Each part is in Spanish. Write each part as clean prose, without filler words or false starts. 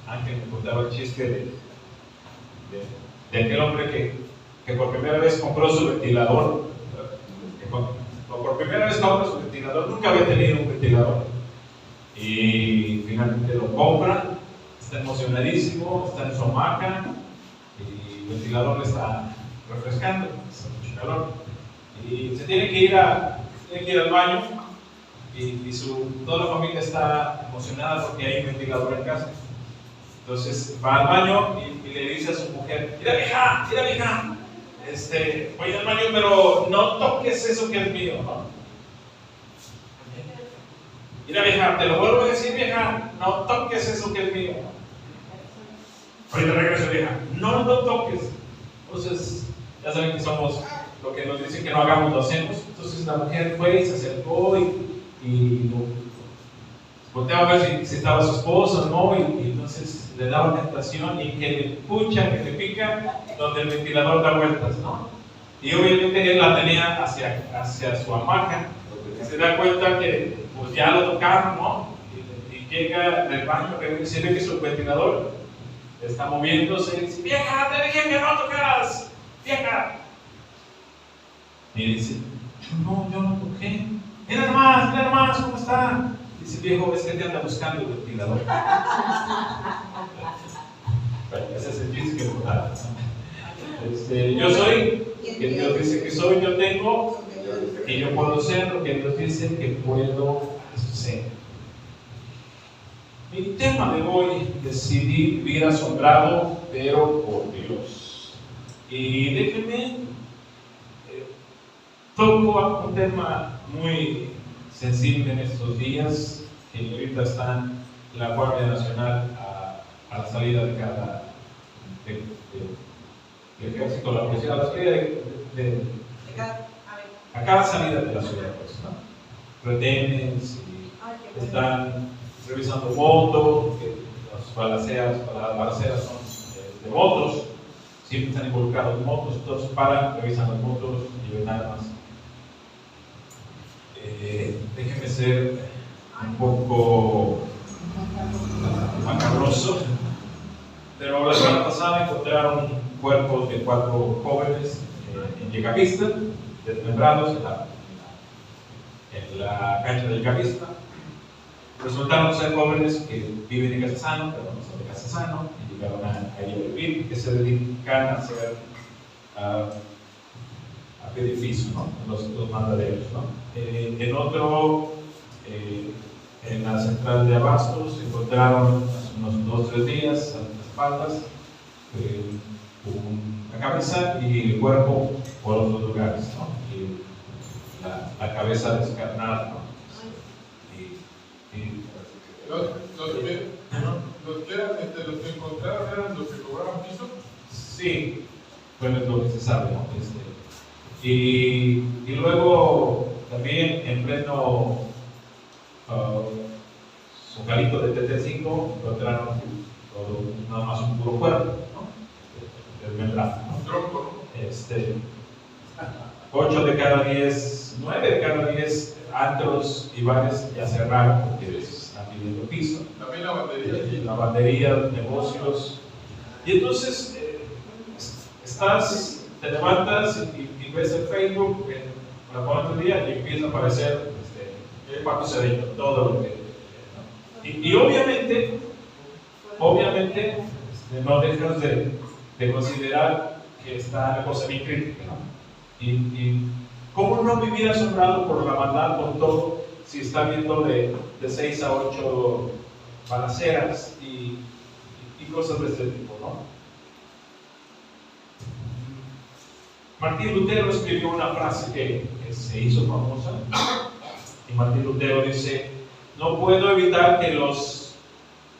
Ángel me contaba el chiste de aquel hombre que por primera vez compró su ventilador. Por primera vez compró su ventilador, nunca había tenido un ventilador. Y finalmente lo compra, está emocionadísimo, está en su hamaca y el ventilador le está refrescando, hace mucho calor. Y se tiene que ir al baño y toda la familia está emocionada porque hay un ventilador en casa. Entonces va al baño y le dice a su mujer: mira vieja, voy al baño, pero no toques eso que es mío, ¿no? Mira vieja, te lo vuelvo a decir vieja, no toques eso que es mío. Ahorita regreso vieja, no lo toques. Entonces, ya saben que somos, lo que nos dicen que no hagamos lo hacemos. Entonces la mujer fue y se acercó y volteaba a ver si estaba su esposo, ¿no? Y entonces le daba tentación y que le pucha, que le pica, donde el ventilador da vueltas, ¿no? Y obviamente él la tenía hacia su hamaca. Se da cuenta que pues ya lo tocaron, ¿no? Y llega del baño y se ve que su ventilador está moviéndose y dice: vieja, te dije que no tocaras, vieja. Y dice: yo no toqué. Mira nomás, ¿cómo está? Dice: viejo, es que te anda buscando el ventilador. Bueno, ese es el chiste que contaba. Yo soy, que Dios dice que soy, yo tengo, que yo puedo ser lo que Dios dice que puedo ser. Mi tema de hoy: decidí vivir asombrado, pero por Dios. Y déjenme toco un tema muy sensible en estos días, que ahorita están la Guardia Nacional a la salida de cada el ejército, la policía, a la salida a cada salida de la ciudad, pues, ¿no? Retenes y están revisando motos, que las balaceras son de motos, siempre están involucrados en motos, entonces paran, revisan las motos y ven armas. Déjenme ser un poco macabroso, pero la semana pasada encontraron cuerpos de 4 jóvenes en Yecapista, desmembrados en la cancha del Yecapista. Resultaron ser jóvenes que viven en Casasano, pero no son de Casasano, y llegaron a vivir, que se dedican a hacer a pedir ¿no? Los mandaderos, ¿no? En otro, en la central de Abastos, encontraron hace unos 2 o 3 días a las espaldas la cabeza y el cuerpo por otros lugares, ¿no? Y la cabeza descarnada, ¿no? Los que encontraron eran los que cobraban piso. Sí, bueno, es lo que se sabe, ¿no? Y luego también en pleno Zocalito de TT5 encontraron nada más un puro cuerpo, ¿no? Desmembrado, ¿no? Tronco, ¿no? 8 de cada 10, 9 de cada 10 antros y bares ya cerraron porque les están pidiendo piso. También lavandería. Lavandería, negocios. Y entonces te levantas y ves el Facebook la cuarta día y empieza a aparecer cuánto se ha dicho, todo lo que. Y obviamente no dejas de considerar que está la cosa bien crítica, ¿no? Y cómo no vivir asombrado por la maldad, por todo, si está viendo de 6 a 8 balaceras y cosas de este tipo, ¿no? Martín Lutero escribió una frase que se hizo famosa, y Martín Lutero dice: no puedo evitar que los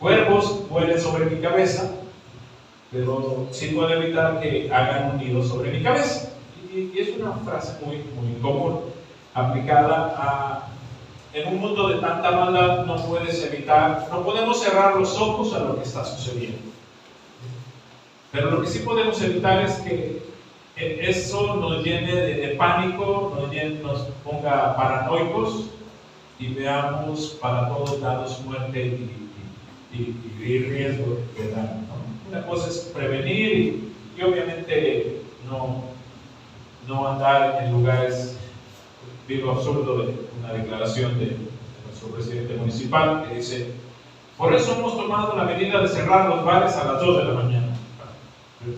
cuervos vuelen sobre mi cabeza, pero sí puedo evitar que hagan un nido sobre mi cabeza. Y es una frase muy, muy común, aplicada en un mundo de tanta maldad. No puedes evitar, no podemos cerrar los ojos a lo que está sucediendo, pero lo que sí podemos evitar es que eso nos llene de pánico, nos ponga paranoicos y veamos para todos lados muerte y riesgo de daño, ¿no? Una cosa es prevenir y obviamente no andar en lugares, digo, absurdo de una declaración de nuestro presidente municipal que dice: por eso hemos tomado la medida de cerrar los bares a las 2 de la mañana.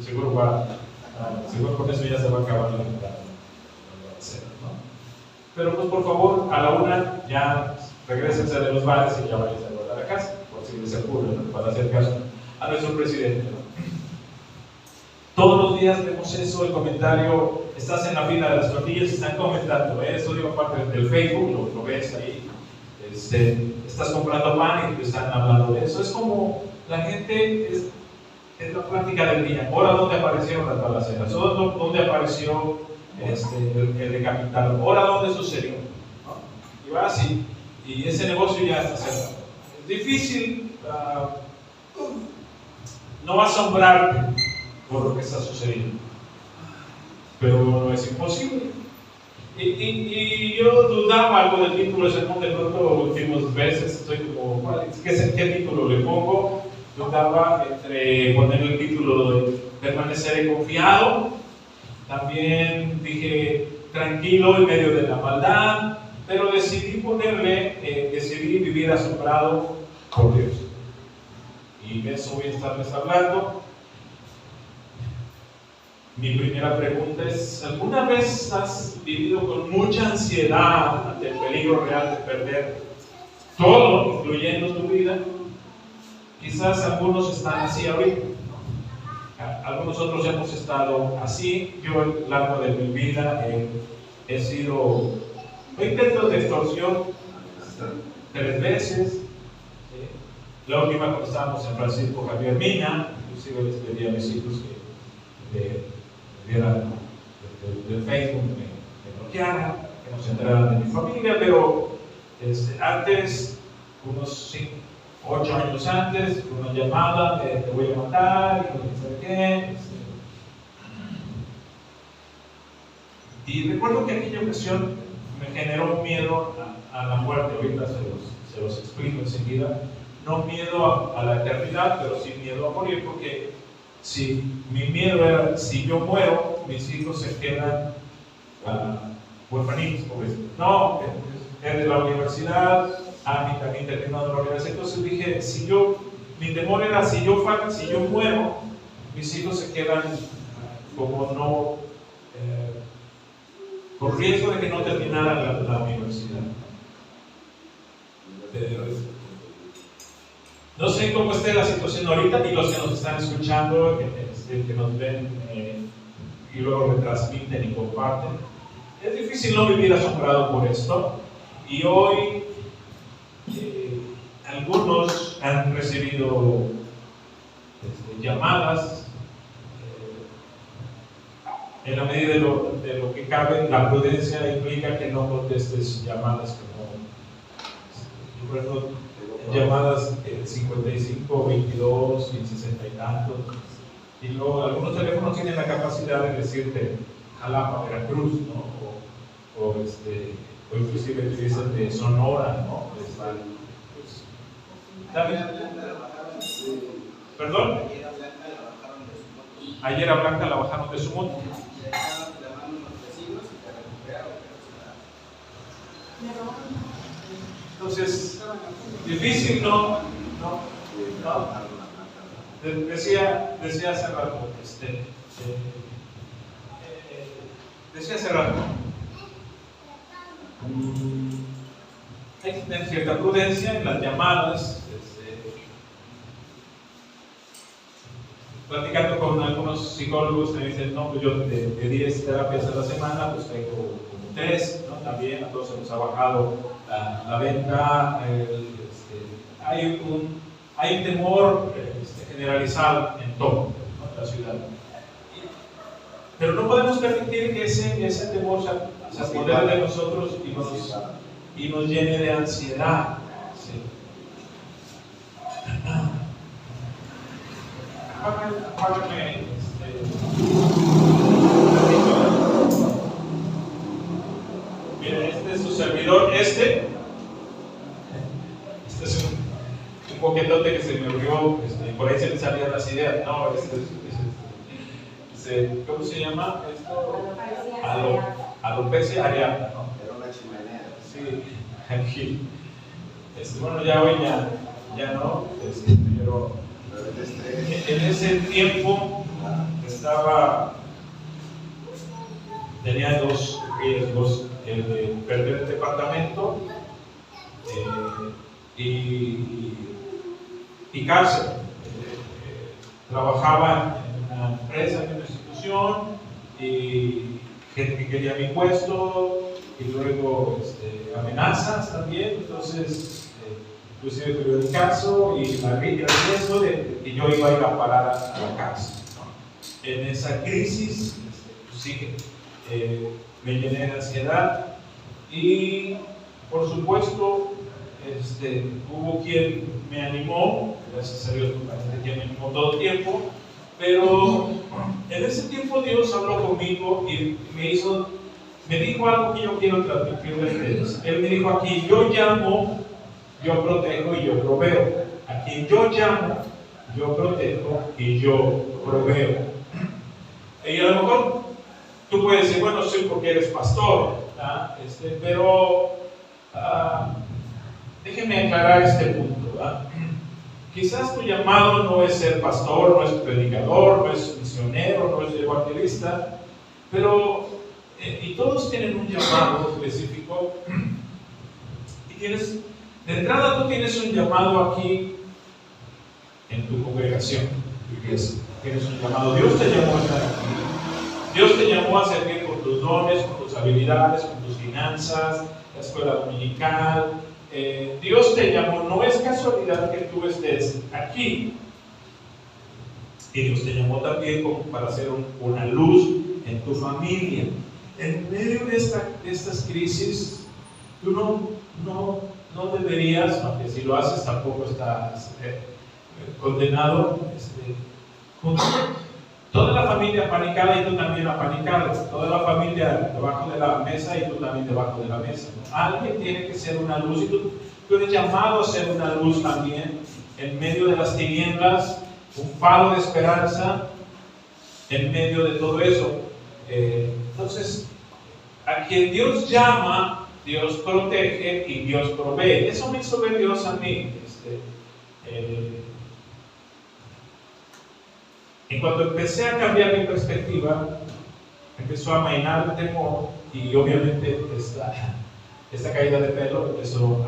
Seguro con eso ya se va a acabar la temporada, ¿no? Pero pues por favor, a la 1 ya regrésense de los bares y ya vayan a guardar a casa, por si les ocurre, ¿no? Para hacer caso a nuestro presidente, ¿no? Todos los días vemos eso, el comentario: estás en la fila de las tortillas, están comentando, eso digo aparte del Facebook, lo ves ahí, estás comprando pan y te están hablando de eso. Es como la gente, es la plática del día. Ahora, ¿dónde aparecieron las balaceras? ¿Dónde apareció el decapitado? Ahora, ¿dónde sucedió? ¿No? Y va así, y ese negocio ya está cerrado. Es difícil no asombrarte por lo que está sucediendo, pero no es imposible. Y yo dudaba algo del título de sermón, de pronto últimas veces estoy como, ¿qué título le pongo? Dudaba entre poner el título de permaneceré confiado, también dije tranquilo en medio de la maldad, pero decidí decidí vivir asombrado por Dios. Y de eso voy a estarles hablando. Mi primera pregunta es: ¿alguna vez has vivido con mucha ansiedad ante el peligro real de perder todo, incluyendo tu vida? Quizás algunos están así ahorita, algunos otros hemos estado así. Yo a lo largo de mi vida he sido intentos de extorsión 3 veces. La última cuando estábamos en Francisco Javier Mina, inclusive les pedí a mis hijos que vieran del Facebook, me bloquearan, que no se enteraran de mi familia, pero antes, unos 8 años antes, una llamada de te voy a matar, y no sé qué. Y recuerdo que aquella ocasión me generó un miedo a la muerte. Ahorita se los explico enseguida. No miedo a la eternidad, pero sí miedo a morir, porque si mi miedo era: si yo muero, mis hijos se quedan huerfanitos, por eso. No, es de la universidad, a mí también terminando la universidad. Entonces dije, mi temor era: si yo muero, mis hijos se quedan como no, con riesgo de que no terminaran la universidad. No sé cómo esté la situación ahorita, y los que nos están escuchando, que nos ven y luego retransmiten y comparten. Es difícil no vivir asombrado por esto. Y hoy algunos han recibido llamadas. En la medida de lo que cabe, la prudencia implica que no contestes llamadas llamadas 55, 22 y 60 y tantos. Y luego algunos teléfonos tienen la capacidad de decirte Jalapa, Veracruz, ¿no? O inclusive te dicen de Sonora, ¿no? ¿Perdón? Ayer a Blanca la bajaron de su moto. Entonces, difícil, ¿no? Decía hace rato, hay que tener cierta prudencia en las llamadas. Platicando con algunos psicólogos me dicen: no, pues yo de 10 terapias a la semana, pues tengo como 3, ¿no? También a todos se nos ha bajado la venta. Hay un temor generalizado en todo, ¿no? En la ciudad. Pero no podemos permitir que ese temor se apodere de nosotros y nos llene de ansiedad. ¿Sí? Apágame, Miren, este es su servidor, coquetote que se me abrió, por ahí se me salían las ideas. No, ¿cómo se llama esto? Alopecia areata, ¿no? Era una chimenea. Sí, aquí. Bueno, ya hoy ya no, pero en ese tiempo tenía dos riesgos: el de perder el departamento y cárcel. Trabajaba en una empresa, en una institución, y gente que quería mi puesto, y luego amenazas también. Entonces, inclusive tuve el caso y el riesgo de que yo iba a ir a parar a la cárcel, ¿no? En esa crisis, pues sí, me llené de ansiedad y, por supuesto, hubo quien me animó, gracias a Dios, quien me animó todo el tiempo, pero en ese tiempo Dios habló conmigo y me dijo algo que yo quiero transmitirle a ustedes. Él me dijo aquí: yo llamo, yo protejo y yo proveo. A quien yo llamo, yo protejo y yo proveo. Y a lo mejor tú puedes decir, bueno, sí, porque eres pastor, ¿verdad? Pero déjenme aclarar este punto, ¿verdad? Quizás tu llamado no es ser pastor, no es predicador, no es misionero, no es evangelista, pero y todos tienen un llamado específico. Y de entrada tú tienes un llamado aquí en tu congregación, tu iglesia. Tienes un llamado. Dios te llamó a estar aquí. Dios te llamó a servir con tus dones, con tus habilidades, con tus finanzas, la escuela dominical. Dios te llamó. No es casualidad que tú estés aquí. Y Dios te llamó también como para ser una luz en tu familia. En medio de estas crisis, tú no deberías, aunque si lo haces tampoco estás condenado, toda la familia apanicada y tú también apanicado, toda la familia debajo de la mesa y tú también debajo de la mesa, ¿no? Alguien tiene que ser una luz y tú eres llamado a ser una luz también en medio de las tinieblas, un faro de esperanza en medio de todo eso. Entonces, a quien Dios llama, Dios protege y Dios provee. Eso me hizo ver Dios a mí. En cuanto empecé a cambiar mi perspectiva, empezó a amainar el temor y obviamente esta caída de pelo empezó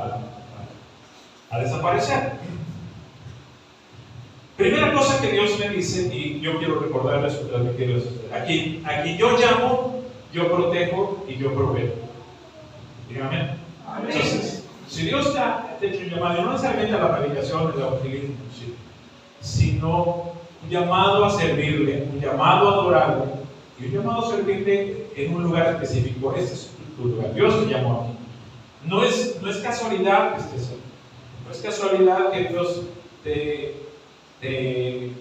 a desaparecer. Primera cosa que Dios me dice, y yo quiero recordarles o transmitirles, aquí yo llamo, yo protejo y yo proveo. Dígame. Entonces, si Dios te ha hecho un llamado, no necesariamente a la predicación, al evangelismo, sino un llamado a servirle, un llamado a adorarle y un llamado a servirle en un lugar específico. Este es tu lugar. Dios te llamó aquí. No es casualidad que estés aquí. No es casualidad que Dios te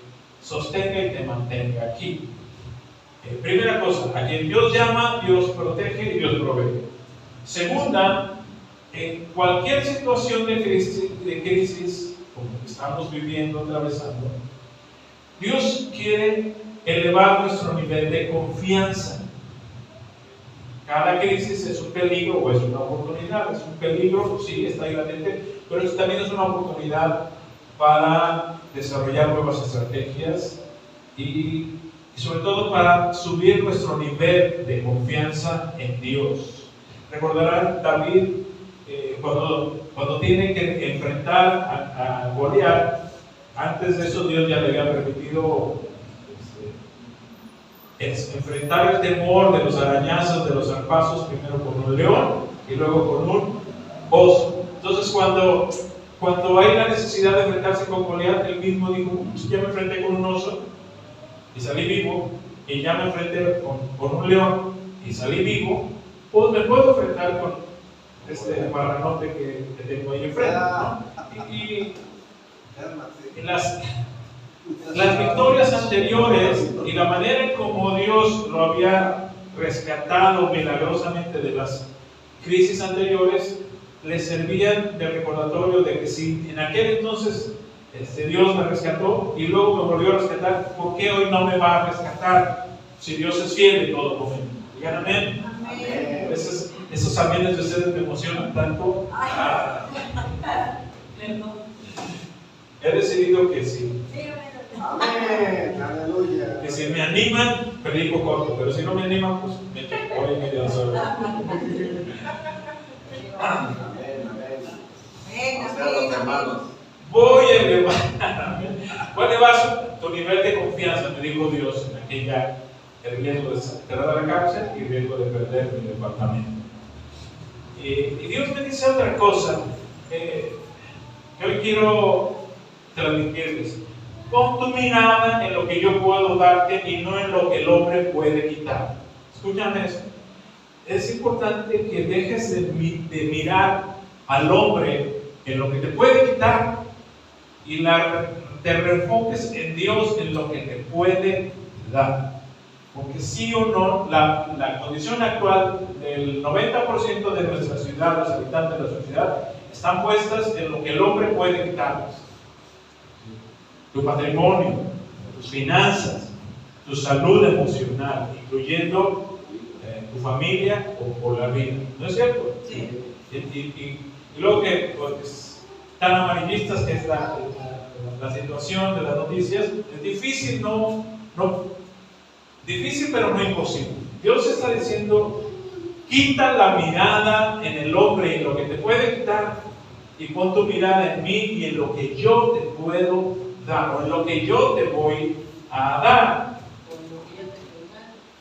sostenga y te mantenga aquí. Primera cosa, a quien Dios llama, Dios protege y Dios provee. Segunda, en cualquier situación de crisis como que estamos viviendo, atravesando, Dios quiere elevar nuestro nivel de confianza. Cada crisis es un peligro o es una oportunidad. Es un peligro, sí, está ahí latente, pero también es una oportunidad para desarrollar nuevas estrategias y sobre todo para subir nuestro nivel de confianza en Dios. Recordarán David cuando tiene que enfrentar a Goliat. Antes de eso Dios ya le había permitido enfrentar el temor de los arañazos, de los zarpazos, primero con un león y luego con un oso. Entonces cuando hay la necesidad de enfrentarse con Goliat, él mismo dijo, ya me enfrenté con un oso y salí vivo, y ya me enfrenté con un león y salí vivo, pues me puedo enfrentar con este marranote que tengo ahí enfrente, ¿no? Y las victorias anteriores y la manera en cómo Dios lo había rescatado milagrosamente de las crisis anteriores le servían de recordatorio de que si en aquel entonces Dios me rescató y luego me volvió a rescatar. ¿Por qué hoy no me va a rescatar? Si Dios es fiel en todo momento. Digan amén. Amén. Esos amenes de ustedes me emocionan tanto. He decidido que sí. Amén. Aleluya. Que si me animan, predico corto, pero si no me animan, pues me voy medio solo. Amén. Los hermanos. Voy a elevar tu nivel de confianza, me dijo Dios en aquella, el riesgo de cerrar la cárcel y el riesgo de perder mi departamento. Y Dios me dice otra cosa que hoy quiero transmitirles. Pon tu mirada en lo que yo puedo darte y no en lo que el hombre puede quitar. Escúchame eso. Es importante que dejes de mirar al hombre en lo que te puede quitar y te reenfoques en Dios, en lo que te puede dar. Porque sí o no, la condición actual del 90% de nuestra ciudad, los habitantes de nuestra ciudad, están puestas en lo que el hombre puede quitarles. Tu patrimonio, tus finanzas, tu salud emocional, incluyendo tu familia o la vida. ¿No es cierto? Sí. Y luego que pues, tan amarillistas que es la situación de las noticias, es difícil, difícil pero no imposible. Dios está diciendo, quita la mirada en el hombre y en lo que te puede quitar y pon tu mirada en mí y en lo que yo te puedo dar o en lo que yo te voy a dar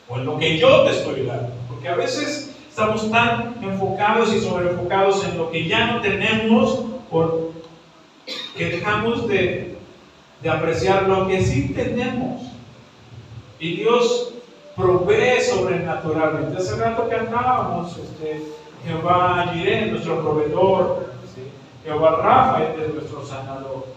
o en lo que yo te estoy dando. Porque a veces estamos tan enfocados y sobreenfocados en lo que ya no tenemos que dejamos de apreciar lo que sí tenemos. Y Dios provee sobrenaturalmente. Hace rato cantábamos, Jehová Jireh, nuestro proveedor, ¿sí? Jehová Rafa es nuestro sanador.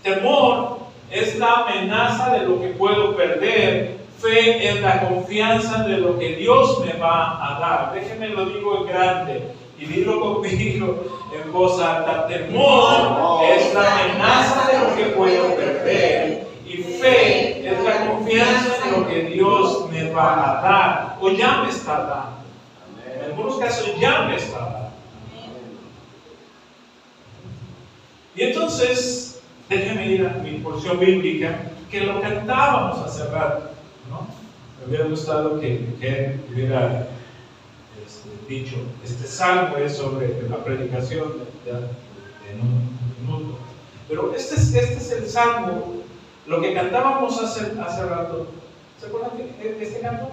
Temor es la amenaza de lo que puedo perder. Fe es la confianza de lo que Dios me va a dar. Déjenme lo digo en grande y dilo conmigo en voz alta. Temor es la amenaza de lo que puedo perder. Y fe es la confianza en lo que Dios me va a dar o ya me está dando. En algunos casos ya me está dando. Y entonces, déjenme ir a mi porción bíblica, que lo cantábamos hace rato, ¿no? Me hubiera gustado que hubiera dicho, este salmo es sobre la predicación en un minuto. Pero este es el salmo, lo que cantábamos hace rato. ¿Se acuerdan de este canto?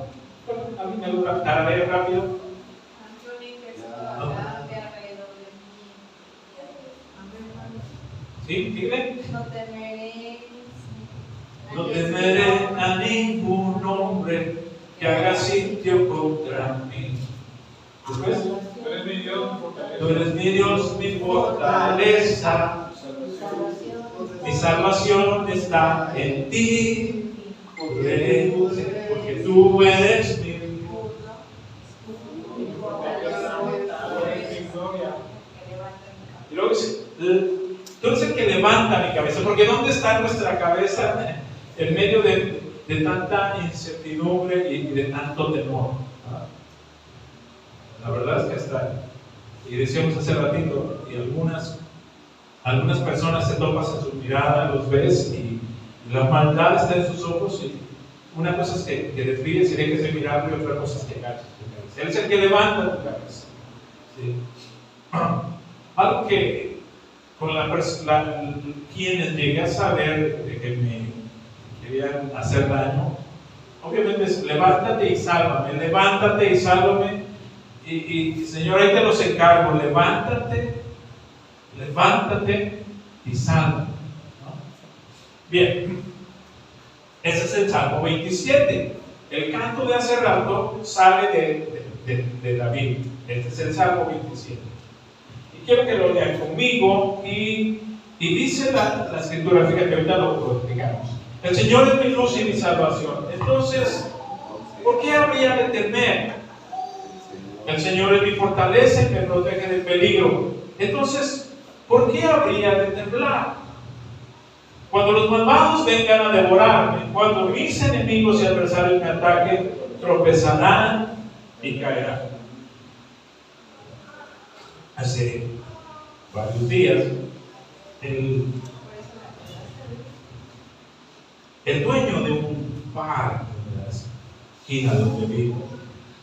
A mí me lo tararé rápido. ¿Sí? ¿Dígame? No temeré a ningún hombre que haga sitio contra mí. Después, Tú eres mi Dios, tú eres mi Dios, mi fortaleza. Mi salvación está en ti. Porque tú eres mi y luego dice, tú eres el que levanta mi cabeza. Porque ¿dónde está nuestra cabeza en medio de tanta incertidumbre y de tanto temor? La verdad es que está ahí. Y decíamos hace ratito, y algunas personas se topas en su mirada, los ves y la maldad está en sus ojos y una cosa es que desvíes y dejes de mirarlo y otra cosa es que agaches tu cabeza. Él es el que levanta tu cabeza. ¿Sí? Algo que con quienes llegué a saber de que me querían hacer daño, obviamente es levántate y sálvame, levántate y sálvame. Y Señor, ahí te los encargo, levántate y sálvame, ¿no? Bien, ese es el Salmo 27. El canto de hace rato sale de David. Este es el Salmo 27. Y quiero que lo lean conmigo y dice la escritura, fíjate, ahorita lo explicamos. El Señor es mi luz y mi salvación. Entonces, ¿por qué habría de temer? El Señor es mi fortaleza y me protege del peligro. Entonces, ¿por qué habría de temblar? Cuando los malvados vengan a devorarme, cuando mis enemigos y adversarios me ataquen, tropezarán y caerán. Hace varios días, el dueño de un bar en la esquina donde vivo,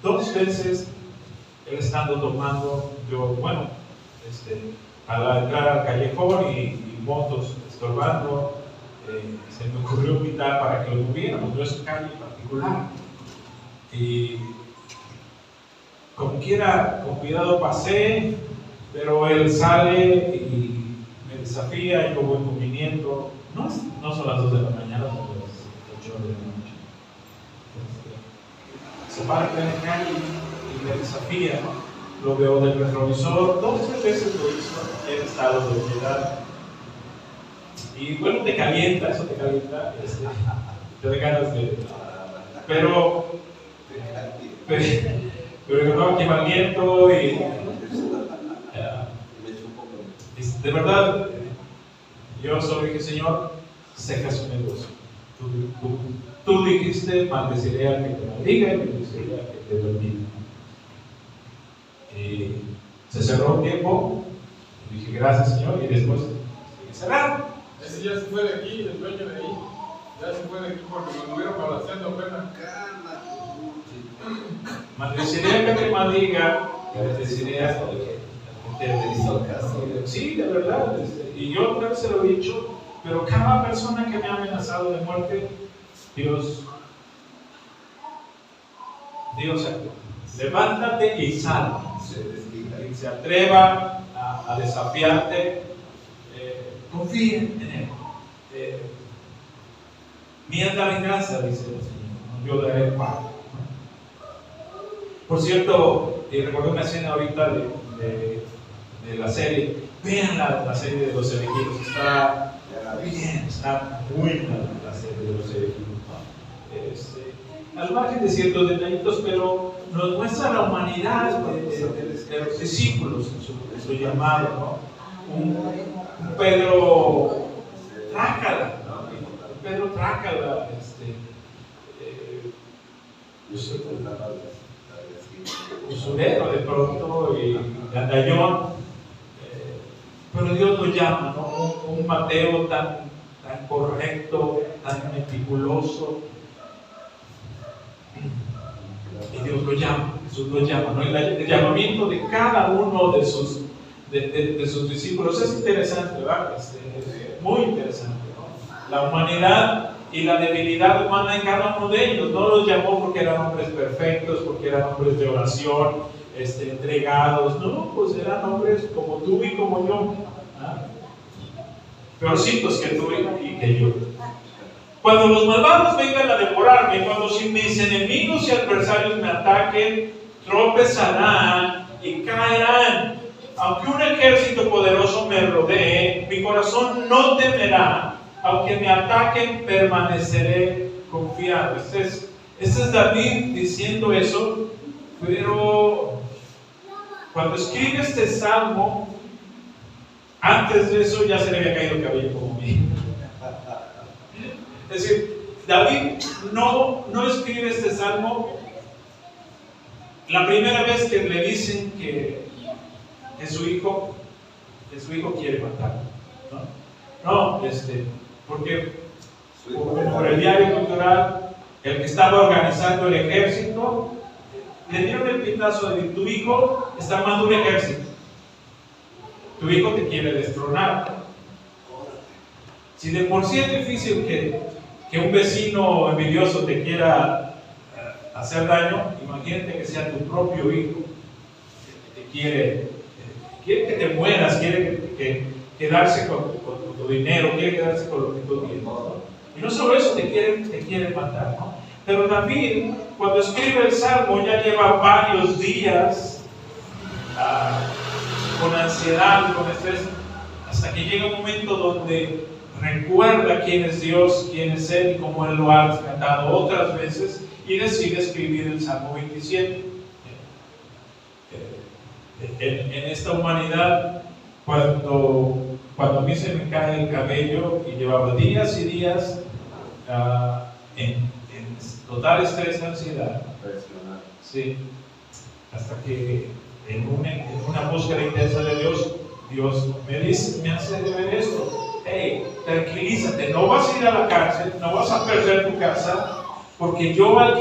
2 veces él estando tomando, al entrar al callejón y motos estorbando, se me ocurrió invitar para que lo moviéramos. No es un calle particular. Y como quiera, con cuidado pasé, pero él sale y me desafía y yo voy conviniendo. No son las 2 de la mañana, son las 8 de la noche. Se para en la calle y me desafía. Lo veo del retrovisor, 2 o 3 veces lo hizo en estado de ebriedad. Y bueno, te calienta, eso te calienta, te da ganas de. Pero yo no, aquí valiento y de verdad, yo solo dije, Señor, seca su negocio. Tú dijiste, maldeciré al que te maldiga y bendeciré al que te bendiga. Y se cerró un tiempo, y dije, gracias, Señor, y después sigue cerrado. Ese ya se fue de aquí, el dueño de ahí. Ya se fue de aquí porque nos estuvieron balanceando apenas. Maldeciré al que te maldiga, bendeciré al que te bendiga. Sí, de verdad. Y yo otra vez se lo he dicho, pero cada persona que me ha amenazado de muerte, Dios actúa. Levántate y sal. Quien se atreva a desafiarte, confía en Él. Mía es la venganza, dice el Señor, yo daré el pago. Por cierto, recuerdo una escena ahorita de la serie. Vean la serie de los elegidos, está bien, está buena la serie de los elegidos. Al margen de ciertos detallitos, pero nos muestra la humanidad de los discípulos en su llamado, ¿no? Un Pedro trácala, usurero de pronto y gandallón, pero Dios lo llama, ¿no? Un Mateo tan correcto, tan meticuloso. Y Dios lo llama, Jesús lo llama, ¿no? El llamamiento de cada uno de sus discípulos es interesante, ¿verdad? Es muy interesante, ¿no? La humanidad y la debilidad humana en cada uno de ellos. No los llamó porque eran hombres perfectos, porque eran hombres de oración, entregados. No, pues eran hombres como tú y como yo, ¿ah? Peorcitos que tú y que yo. Cuando los malvados vengan a devorarme, cuando mis enemigos y adversarios me ataquen, tropezarán y caerán. Aunque un ejército poderoso me rodee, mi corazón no temerá. Aunque me ataquen, permaneceré confiado. Este es David diciendo eso, pero cuando escribe este salmo, antes de eso ya se le había caído el cabello como a mí. Es decir, David no escribe este salmo la primera vez que le dicen que su hijo quiere matarlo, ¿no? Porque por el diario cultural, el que estaba organizando el ejército, le dieron el pitazo de tu hijo está armando un ejército, tu hijo te quiere destronar. Si de por sí es difícil que un vecino envidioso te quiera hacer daño, imagínate que sea tu propio hijo que te quiere que te mueras, quiere quedarse con tu dinero, quiere quedarse con lo que tú tienes, ¿no? Y no solo eso, te quiere matar, ¿no? Pero David, cuando escribe el Salmo, ya lleva varios días con ansiedad, con estrés, hasta que llega un momento donde recuerda quién es Dios, quién es Él y cómo Él lo ha rescatado otras veces, y decide escribir el Salmo 27. En esta humanidad, cuando cuando a mí se me cae el cabello y llevaba días y días en total estrés, ansiedad. Sí, hasta que en una búsqueda intensa de Dios, Dios me hace de ver esto. Hey, tranquilízate, no vas a ir a la cárcel, no vas a perder tu casa, porque yo a los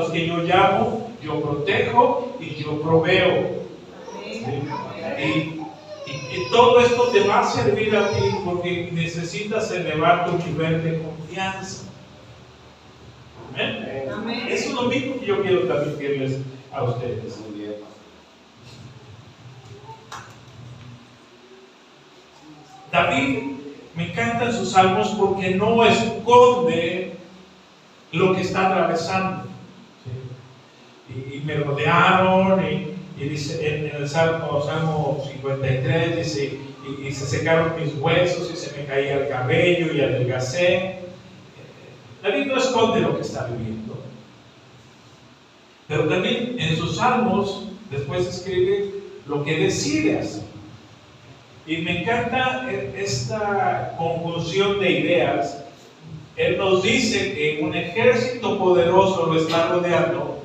que yo llamo, yo protejo y yo proveo. ¿Sí? Y todo esto te va a servir a ti porque necesitas elevar tu nivel de confianza. ¿Amén? Amén. Eso es lo mismo que yo quiero transmitirles a ustedes. Muy bien. David me encantan sus salmos porque no esconde lo que está atravesando. ¿Sí? Y me rodearon y dice en el Salmo 53 dice, y se secaron mis huesos y se me caía el cabello y adelgacé. David no esconde lo que está viviendo, pero también en sus salmos después escribe lo que decide hacer. Y me encanta esta conjunción de ideas. Él nos dice que un ejército poderoso lo está rodeando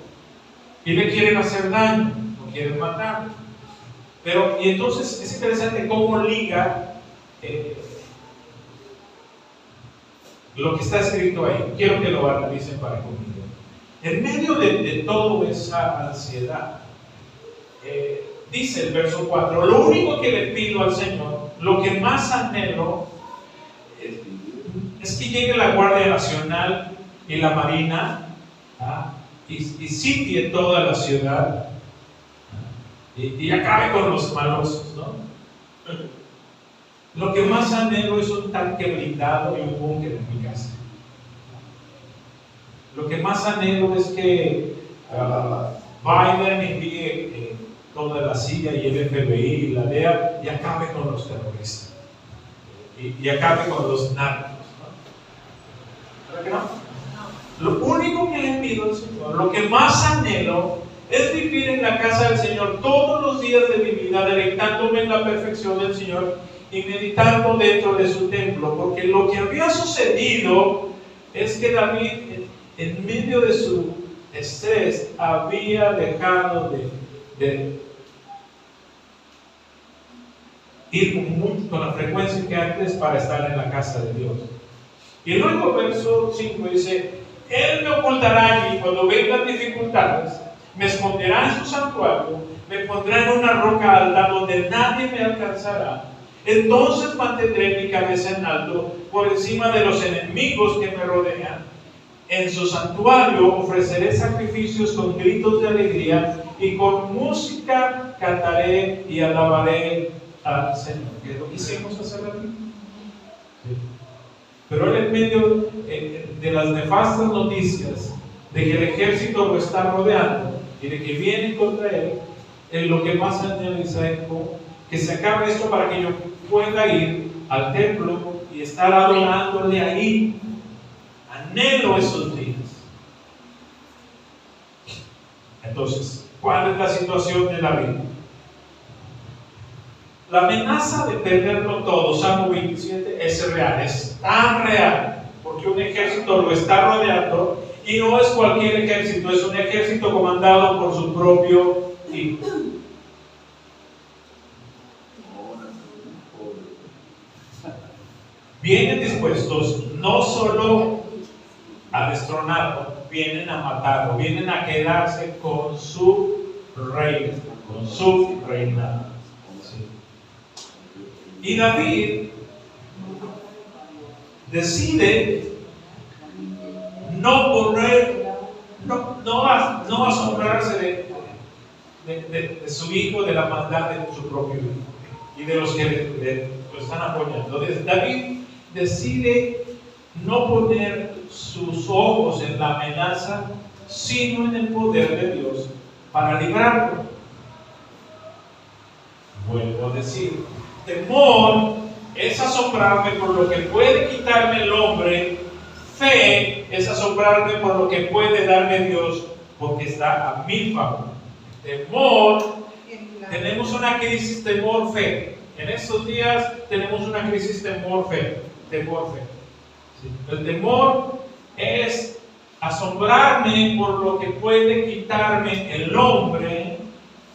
y le quieren hacer daño, lo quieren matar. Y entonces es interesante cómo liga lo que está escrito ahí. Quiero que lo analicen para conmigo. En medio de toda esa ansiedad, dice el verso 4, lo único que le pido al Señor, lo que más anhelo, es que llegue la Guardia Nacional y la Marina y sitie toda la ciudad y acabe con los malosos, ¿no? Lo que más anhelo es un tanque blindado y un búnker en mi casa. Lo que más anhelo es que Biden envíe toda la CIA y el FBI y la DEA y acabe con los terroristas y acabe con los narcos, ¿no? ¿Verdad que no? Lo único que le pido al Señor, lo que más anhelo es vivir en la casa del Señor todos los días de mi vida, deleitándome en la perfección del Señor y meditando dentro de su templo, porque lo que había sucedido es que David, en medio de su estrés, había dejado de ir con la frecuencia que antes para estar en la casa de Dios. Y luego verso 5 dice, Él me ocultará allí cuando vengan dificultades, me esconderá en su santuario, me pondrá en una roca alta donde nadie me alcanzará. Entonces mantendré mi cabeza en alto por encima de los enemigos que me rodean. En su santuario ofreceré sacrificios con gritos de alegría y con música cantaré y alabaré al Señor. ¿Qué es lo que hicimos hace ratito? Sí. Pero él en medio de las nefastas noticias de que el ejército lo está rodeando y de que vienen contra él, lo que más analiza es que se acabe esto para que yo pueda ir al templo y estar adorándole ahí. Anhelo esos días. Entonces, ¿cuál es la situación de David? La amenaza de perderlo todo, Salmo 27, es real, es tan real, porque un ejército lo está rodeando y no es cualquier ejército, es un ejército comandado por su propio hijo. Vienen dispuestos no solo a destronarlo, vienen a matarlo, vienen a quedarse con su reino, con su reinado. ¿Sí? Y David decide no asombrarse de su hijo, de la maldad de su propio hijo y de los que lo están apoyando. David decide no poner sus ojos en la amenaza, sino en el poder de Dios para librarlo. Vuelvo a decir, temor es asombrarme por lo que puede quitarme el hombre, fe es asombrarme por lo que puede darme Dios, porque está a mi favor. Temor, tenemos una crisis temor-fe. En estos días tenemos una crisis temor fea. ¿Sí? El temor es asombrarme por lo que puede quitarme el hombre.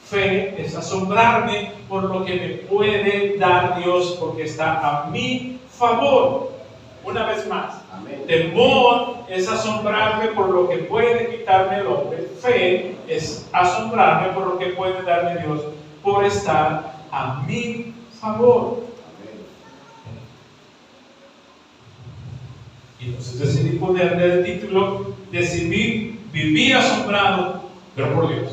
Fe es asombrarme por lo que me puede dar Dios porque está a mi favor. Una vez más, Amén. temor es asombrarme por lo que puede quitarme el hombre. Fe es asombrarme por lo que puede darme Dios por estar a mi favor. Amén. Y entonces decidí ponerle el título: decidí vivir asombrado, pero por Dios.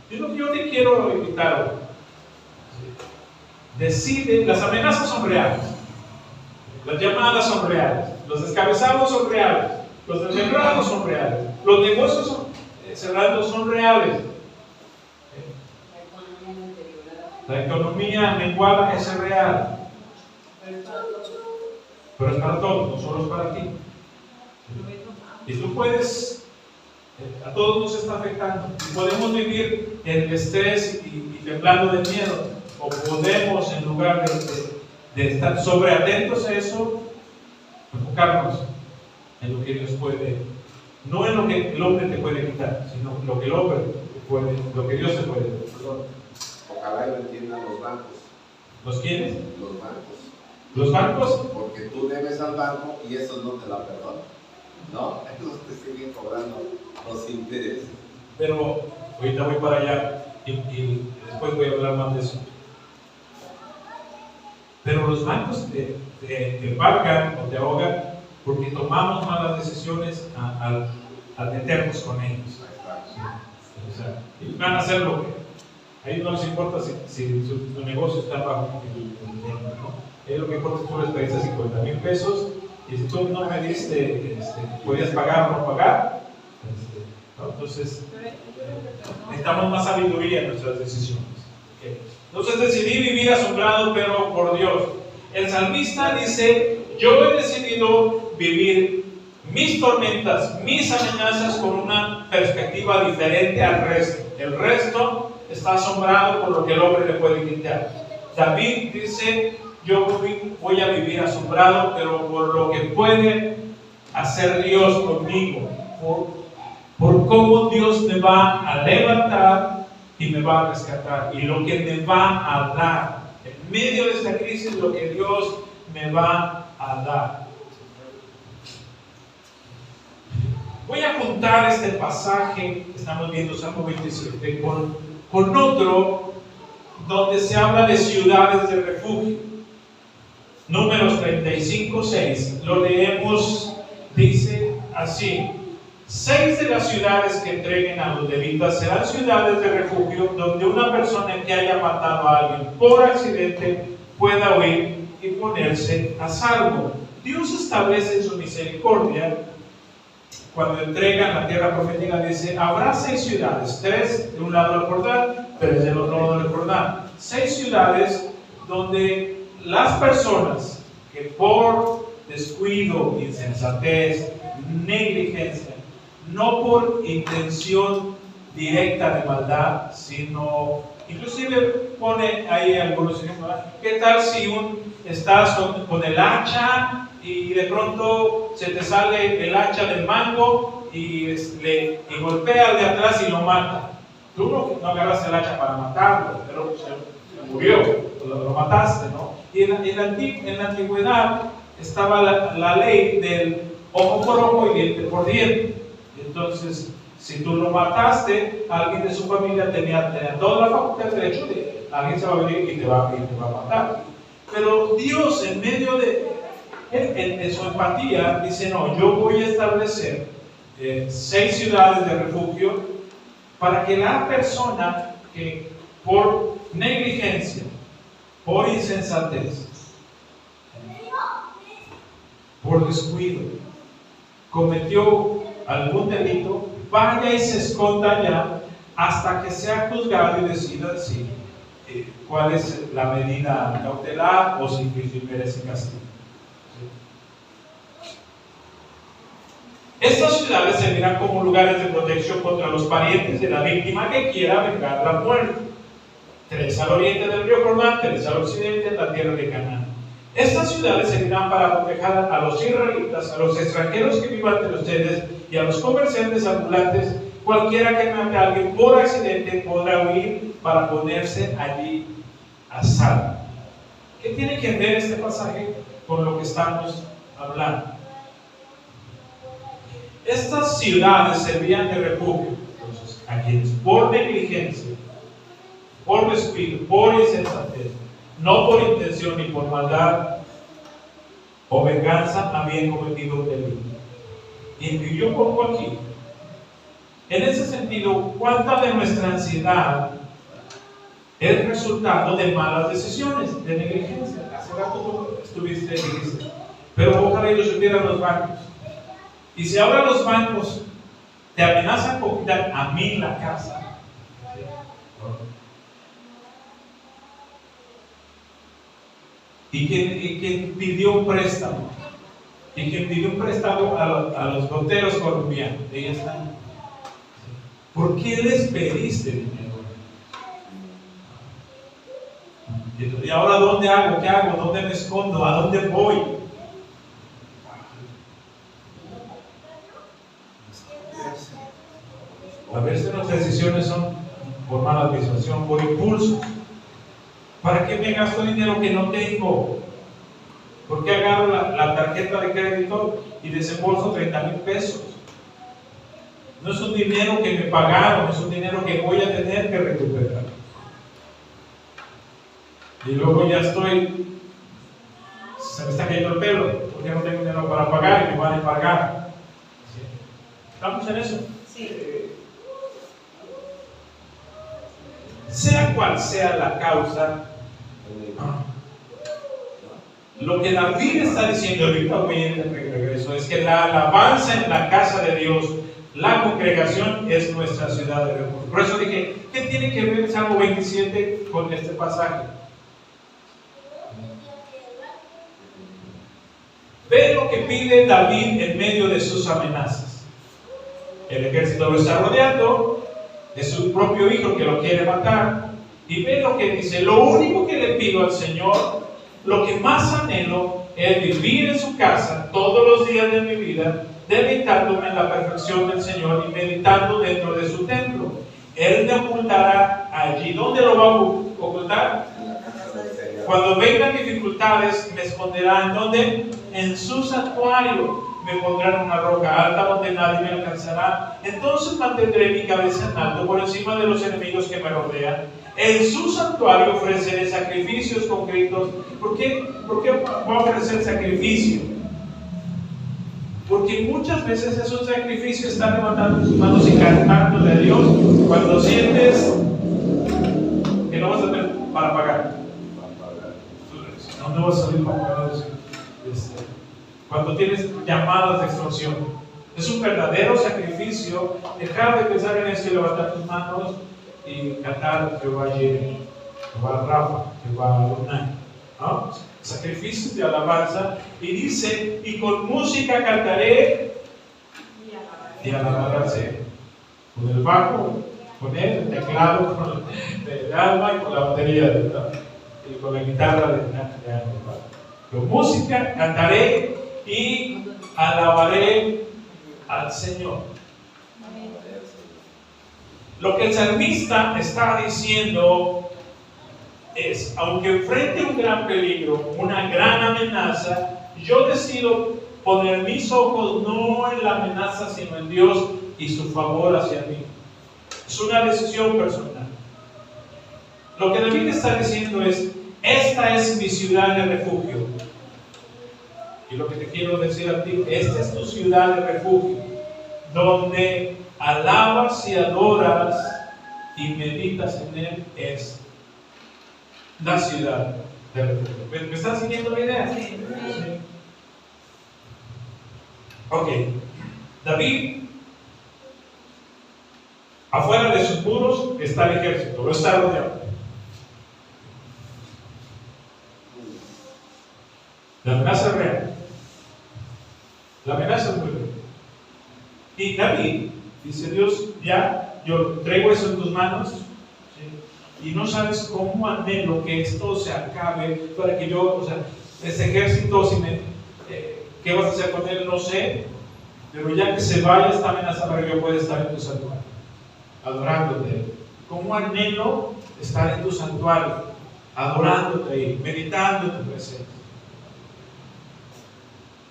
Es lo que yo te quiero invitar hoy. Decide, las amenazas son reales, las llamadas son reales, los descabezados son reales, los desmembrados son reales, los negocios cerrados son reales, la economía menguada es real, pero es para todos, no solo es para ti. Y tú puedes, a todos nos está afectando, y podemos vivir en el estrés y temblando de miedo, o podemos, en lugar de estar sobreatentos a eso, enfocarnos en lo que Dios puede, no en lo que el hombre te puede quitar, sino lo que el hombre puede, lo que Dios te puede dar. Perdón. Ojalá lo entiendan los bancos. ¿Los quiénes? Los bancos. ¿Los bancos? Porque tú debes al banco y esos no te la perdonan. No, esos te siguen cobrando los intereses. Pero ahorita voy para allá y después voy a hablar más de eso. Pero los bancos te embarcan o te ahogan porque tomamos malas decisiones al meternos con ellos. Exacto. O sea, y van a hacer lo que a ellos no les importa si su negocio está bajo el tema, ¿no? Es lo que importa es que tú les pediste 50,000 pesos y si tú no me diste, podías pagar o no pagar. ¿No? Entonces, necesitamos más sabiduría en nuestras decisiones. ¿Okay? Entonces decidí vivir asombrado, pero por Dios. El salmista dice: yo he decidido vivir mis tormentas, mis amenazas con una perspectiva diferente al resto. El resto está asombrado por lo que el hombre le puede quitar. David dice: yo voy a vivir asombrado, pero por lo que puede hacer Dios conmigo, por cómo Dios me va a levantar y me va a rescatar, y lo que me va a dar en medio de esta crisis, lo que Dios me va a dar. Voy a juntar este pasaje que estamos viendo, Salmo 27, con otro donde se habla de ciudades de refugio. Números 35:6, lo leemos, dice así: 6 de las ciudades que entreguen a los levitas serán ciudades de refugio donde una persona que haya matado a alguien por accidente pueda huir y ponerse a salvo. Dios establece en su misericordia, cuando entregan la tierra profética, dice: habrá 6 ciudades, 3 de un lado del Jordán, 3 del otro lado del Jordán. 6 ciudades donde las personas que por descuido, insensatez, negligencia, no por intención directa de maldad, sino, inclusive pone ahí algunos ejemplos, ¿qué tal si estás con el hacha y de pronto se te sale el hacha del mango y golpea al de atrás y lo mata? Tú no agarras el hacha para matarlo, pero se murió, lo mataste, ¿no? Y en la antigüedad estaba la ley del ojo por ojo y diente por diente. Entonces, si tú lo mataste, alguien de su familia tenía toda la facultad de derecho de alguien se va a venir y te va a matar. Pero Dios, en medio de su empatía, dice: no, yo voy a establecer 6 ciudades de refugio para que la persona que por negligencia, por insensatez, por descuido, cometió algún delito, vaya y se esconda allá hasta que sea juzgado y decida si cuál es la medida cautelar o si merece castigo. Estas ciudades servirán como lugares de protección contra los parientes de la víctima que quiera vengar la muerte. 3 al oriente del río Jordán, 3 al occidente, en la tierra de Canaán. Estas ciudades servirán para proteger a los israelitas, a los extranjeros que vivan entre ustedes y a los comerciantes ambulantes. Cualquiera que mate a alguien por accidente podrá huir para ponerse allí a salvo. ¿Qué tiene que ver este pasaje con lo que estamos hablando? Estas ciudades servían de refugio, entonces, a quienes por negligencia, por descuido, por insensatez, no por intención ni por maldad o venganza, habían cometido un delito. Y yo pongo aquí, en ese sentido, ¿cuánta de nuestra ansiedad es resultado de malas decisiones, de negligencia? Hace rato tú estuviste y dijiste, pero ojalá ellos supieran los bancos. Y si ahora los bancos te amenazan con quitar a mí la casa, y quien pidió un préstamo, y quien pidió un préstamo a los goteros colombianos, ahí están. ¿Por qué les pediste dinero? Y ahora, ¿dónde hago? ¿Qué hago? ¿Dónde me escondo? ¿A dónde voy? A veces nuestras decisiones son por mala administración, por impulso. ¿Para qué me gasto dinero que no tengo? ¿Por qué agarro la tarjeta de crédito y desembolso 30,000 pesos? No es un dinero que me pagaron, es un dinero que voy a tener que recuperar. Y luego ya se me está cayendo el pelo, porque no tengo dinero para pagar y me van a embargar. ¿Sí? ¿Estamos en eso? Sí. Sea cual sea la causa, lo que David está diciendo, ahorita voy a ir de regreso, es que la alabanza en la casa de Dios, la congregación, es nuestra ciudad de refugio. Por eso dije, ¿qué tiene que ver el Salmo 27 con este pasaje? Ve lo que pide David en medio de sus amenazas. El ejército lo está rodeando, es su propio hijo que lo quiere matar. Y ve lo que dice: lo único que le pido al Señor, lo que más anhelo, es vivir en su casa todos los días de mi vida, deleitándome en la perfección del Señor y meditando dentro de su templo. Él me ocultará allí. ¿Dónde lo va a ocultar? Cuando vengan dificultades, me esconderá. ¿En dónde? En su santuario. Me pondrán una roca alta donde nadie me alcanzará. Entonces mantendré mi cabeza en alto por encima de los enemigos que me rodean. En su santuario ofreceré sacrificios con gritos. ¿Por qué va a ofrecer sacrificio? Porque muchas veces esos sacrificios están levantando tus manos y cantándole a Dios cuando sientes que no vas a tener para pagar. No vas a salir para pagar. Cuando tienes llamadas de extorsión, es un verdadero sacrificio dejar de pensar en eso y levantar tus manos y cantar Jehová Jireh, Jehová Rafa, Jehová Adonai, ¿no? Sacrificios de alabanza. Y dice: y con música cantaré y alabaré al Señor. Con el bajo, con el teclado, con el alma y con la batería, ¿verdad? Y con la guitarra de alma. Con música cantaré y alabaré al Señor. Lo que el salmista está diciendo es: aunque enfrente un gran peligro, una gran amenaza, yo decido poner mis ojos no en la amenaza, sino en Dios y su favor hacia mí. Es una decisión personal. Lo que David está diciendo es: esta es mi ciudad de refugio. Y lo que te quiero decir a ti: esta es tu ciudad de refugio, donde alabas y adoras y meditas en él. Es la ciudad de refugio. ¿Me estás siguiendo la idea? Sí. Sí. Ok. David, afuera de sus muros está el ejército, lo está rodeando. La amenaza es real. La amenaza es muy real. Y David dice: Dios, ya, yo traigo eso en tus manos. ¿Sí? Y no sabes cómo anhelo que esto se acabe para que yo, o sea, ese ejército, si me, ¿qué vas a hacer con él? No sé, pero ya que se vaya esta amenaza para que yo pueda estar en tu santuario, adorándote. ¿Cómo anhelo estar en tu santuario, adorándote ahí, meditando en tu presencia?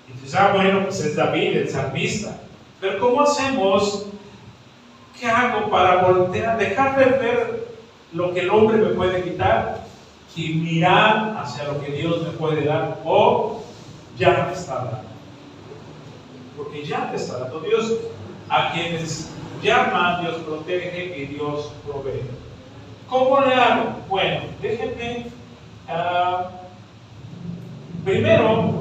Y dices, bueno, pues es David, el salmista. Pero ¿cómo hacemos? ¿Qué hago para voltear, dejar de ver lo que el hombre me puede quitar y mirar hacia lo que Dios me puede dar? O ya me está dando. Porque ya te está dando. Dios, a quienes llama, Dios protege y Dios provee. ¿Cómo le hago? Bueno, déjenme primero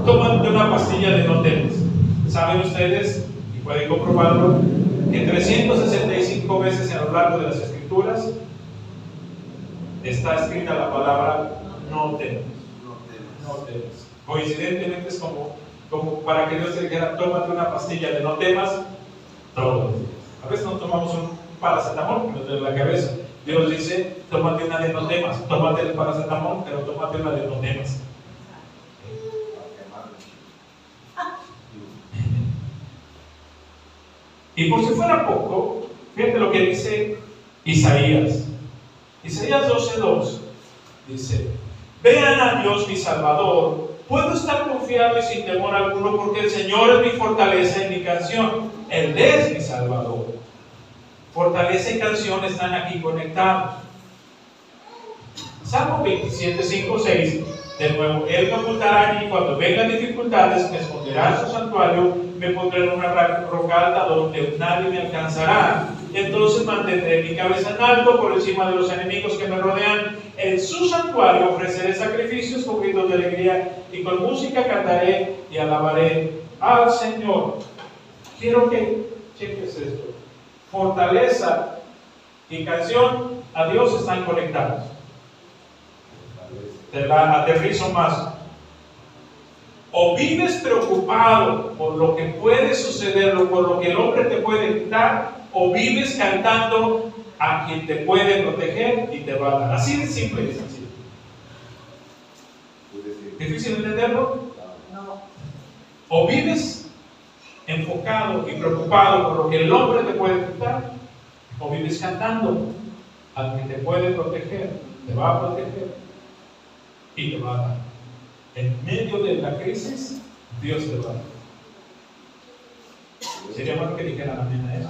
toman una pastilla de no temas. Saben ustedes, y pueden comprobarlo, que 365 veces a lo largo de las Escrituras está escrita la palabra no temas. No temas. Coincidentemente es como para que Dios te dijera, tómate una pastilla de no temas todos los días. A veces no tomamos un paracetamol que nos duele la cabeza. Dios dice, tómate una de no temas. Tómate el paracetamol, pero tómate una de no temas. Y por si fuera poco, fíjate lo que dice Isaías. Isaías 12:2 dice: vean a Dios mi Salvador, puedo estar confiado y sin temor alguno, porque el Señor es mi fortaleza y mi canción. Él es mi Salvador. Fortaleza y canción están aquí conectados. Salmo 27:5-6. De nuevo, Él me ocultará allí cuando vengan dificultades, me esconderá en su santuario, me pondré en una roca alta donde nadie me alcanzará. Entonces mantendré mi cabeza en alto por encima de los enemigos que me rodean. En su santuario ofreceré sacrificios con gritos de alegría y con música cantaré y alabaré al Señor. Quiero que cheques esto. Fortaleza y canción a Dios están conectados. Te la aterrizo más. O vives preocupado por lo que puede suceder, por lo que el hombre te puede quitar, o vives cantando a quien te puede proteger y te va a dar. Así de simple y sencillo. ¿Difícil entenderlo? No. O vives enfocado y preocupado por lo que el hombre te puede quitar, o vives cantando a quien te puede proteger, te va a proteger y te va a dar. En medio de la crisis, Dios te va a dar. Sería bueno que dijeran amén a eso.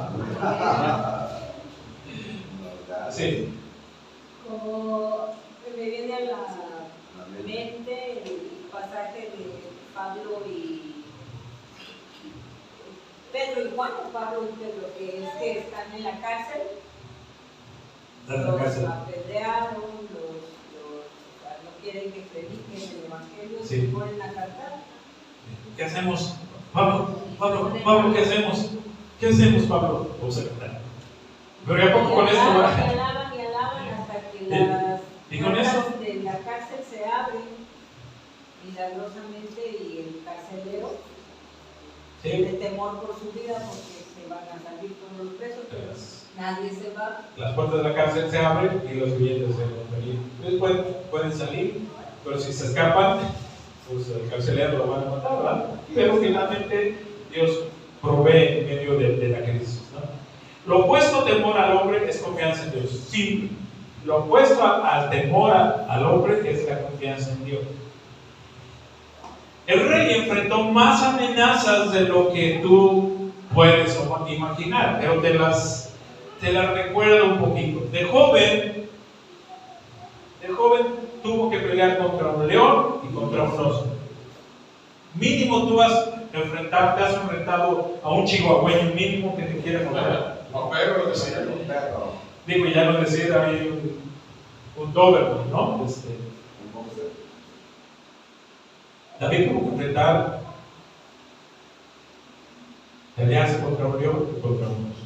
Sí. Como me viene a la mente el pasaje de Pablo y Pedro y Juan, Pablo y Pedro, que es que están en la cárcel, los apedrearon, no quieren que prediquen el evangelio, sí. Se ponen a cantar. ¿Qué hacemos? Pablo, ¿qué hacemos? ¿Qué hacemos, Pablo? Vamos a cantar. Pero ya poco con esto. Alaban hasta que las puertas de la cárcel se abren milagrosamente y el carcelero tiene temor por su vida porque se van a salir todos los presos, pero nadie se va. Las puertas de la cárcel se abren y los billetes se van a venir. Entonces pueden salir, pero si se escapan, pues el carcelero lo van a matar, ¿verdad? Pero finalmente Dios provee en medio de la crisis, ¿no? Lo opuesto a temor al hombre es confianza en Dios. Simple. Lo opuesto al temor al hombre es la confianza en Dios. El rey enfrentó más amenazas de lo que tú puedes imaginar, pero te las recuerdo un poquito. De joven tuvo que pelear contra un león y contra un oso. Mínimo tú has enfrentado a un chihuahueño mínimo que te quiere morder. No, perro, decía. Digo, ya no decir ahí un Doberman, ¿no? David tuvo que enfrentar, pelearse contra un león y contra un oso.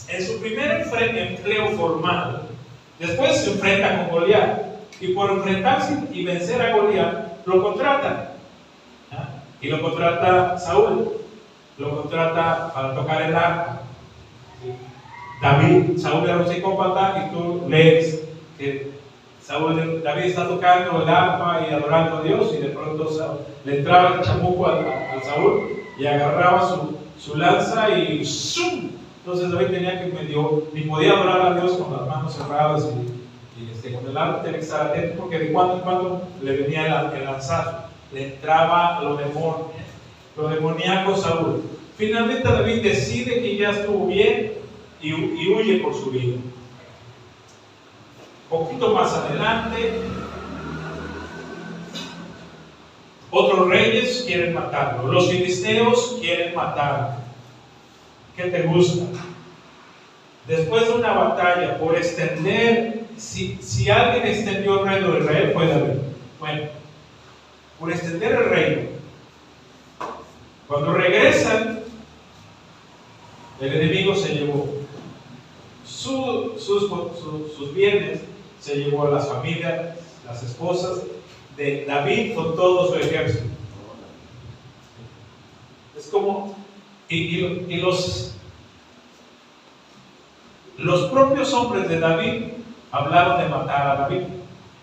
En su primer empleo formal, después se enfrenta con Goliat, y por enfrentarse y vencer a Goliat, lo contratan. Y lo contrata Saúl, lo contrata para tocar el arpa. Saúl era un psicópata y tú lees que David está tocando el arpa y adorando a Dios y de pronto le entraba el chamuco a Saúl y agarraba su lanza y ¡zum! Entonces David tenía que ni podía adorar a Dios con las manos cerradas y con el arpa tenía que estar atento porque de cuando en cuando le venía el lanzazo, le entraba lo demoníaco a Saúl. Finalmente David decide que ya estuvo bien y huye por su vida. Poquito más adelante, otros reyes quieren matarlo. Los filisteos quieren matarlo. ¿Qué te gusta? Después de una batalla por extender, si alguien extendió el reino de Israel fue David. Bueno, por extender el reino. Cuando regresan, el enemigo se llevó sus bienes, se llevó a las familias, las esposas de David con todo su ejército. Es como, y los propios hombres de David hablaron de matar a David.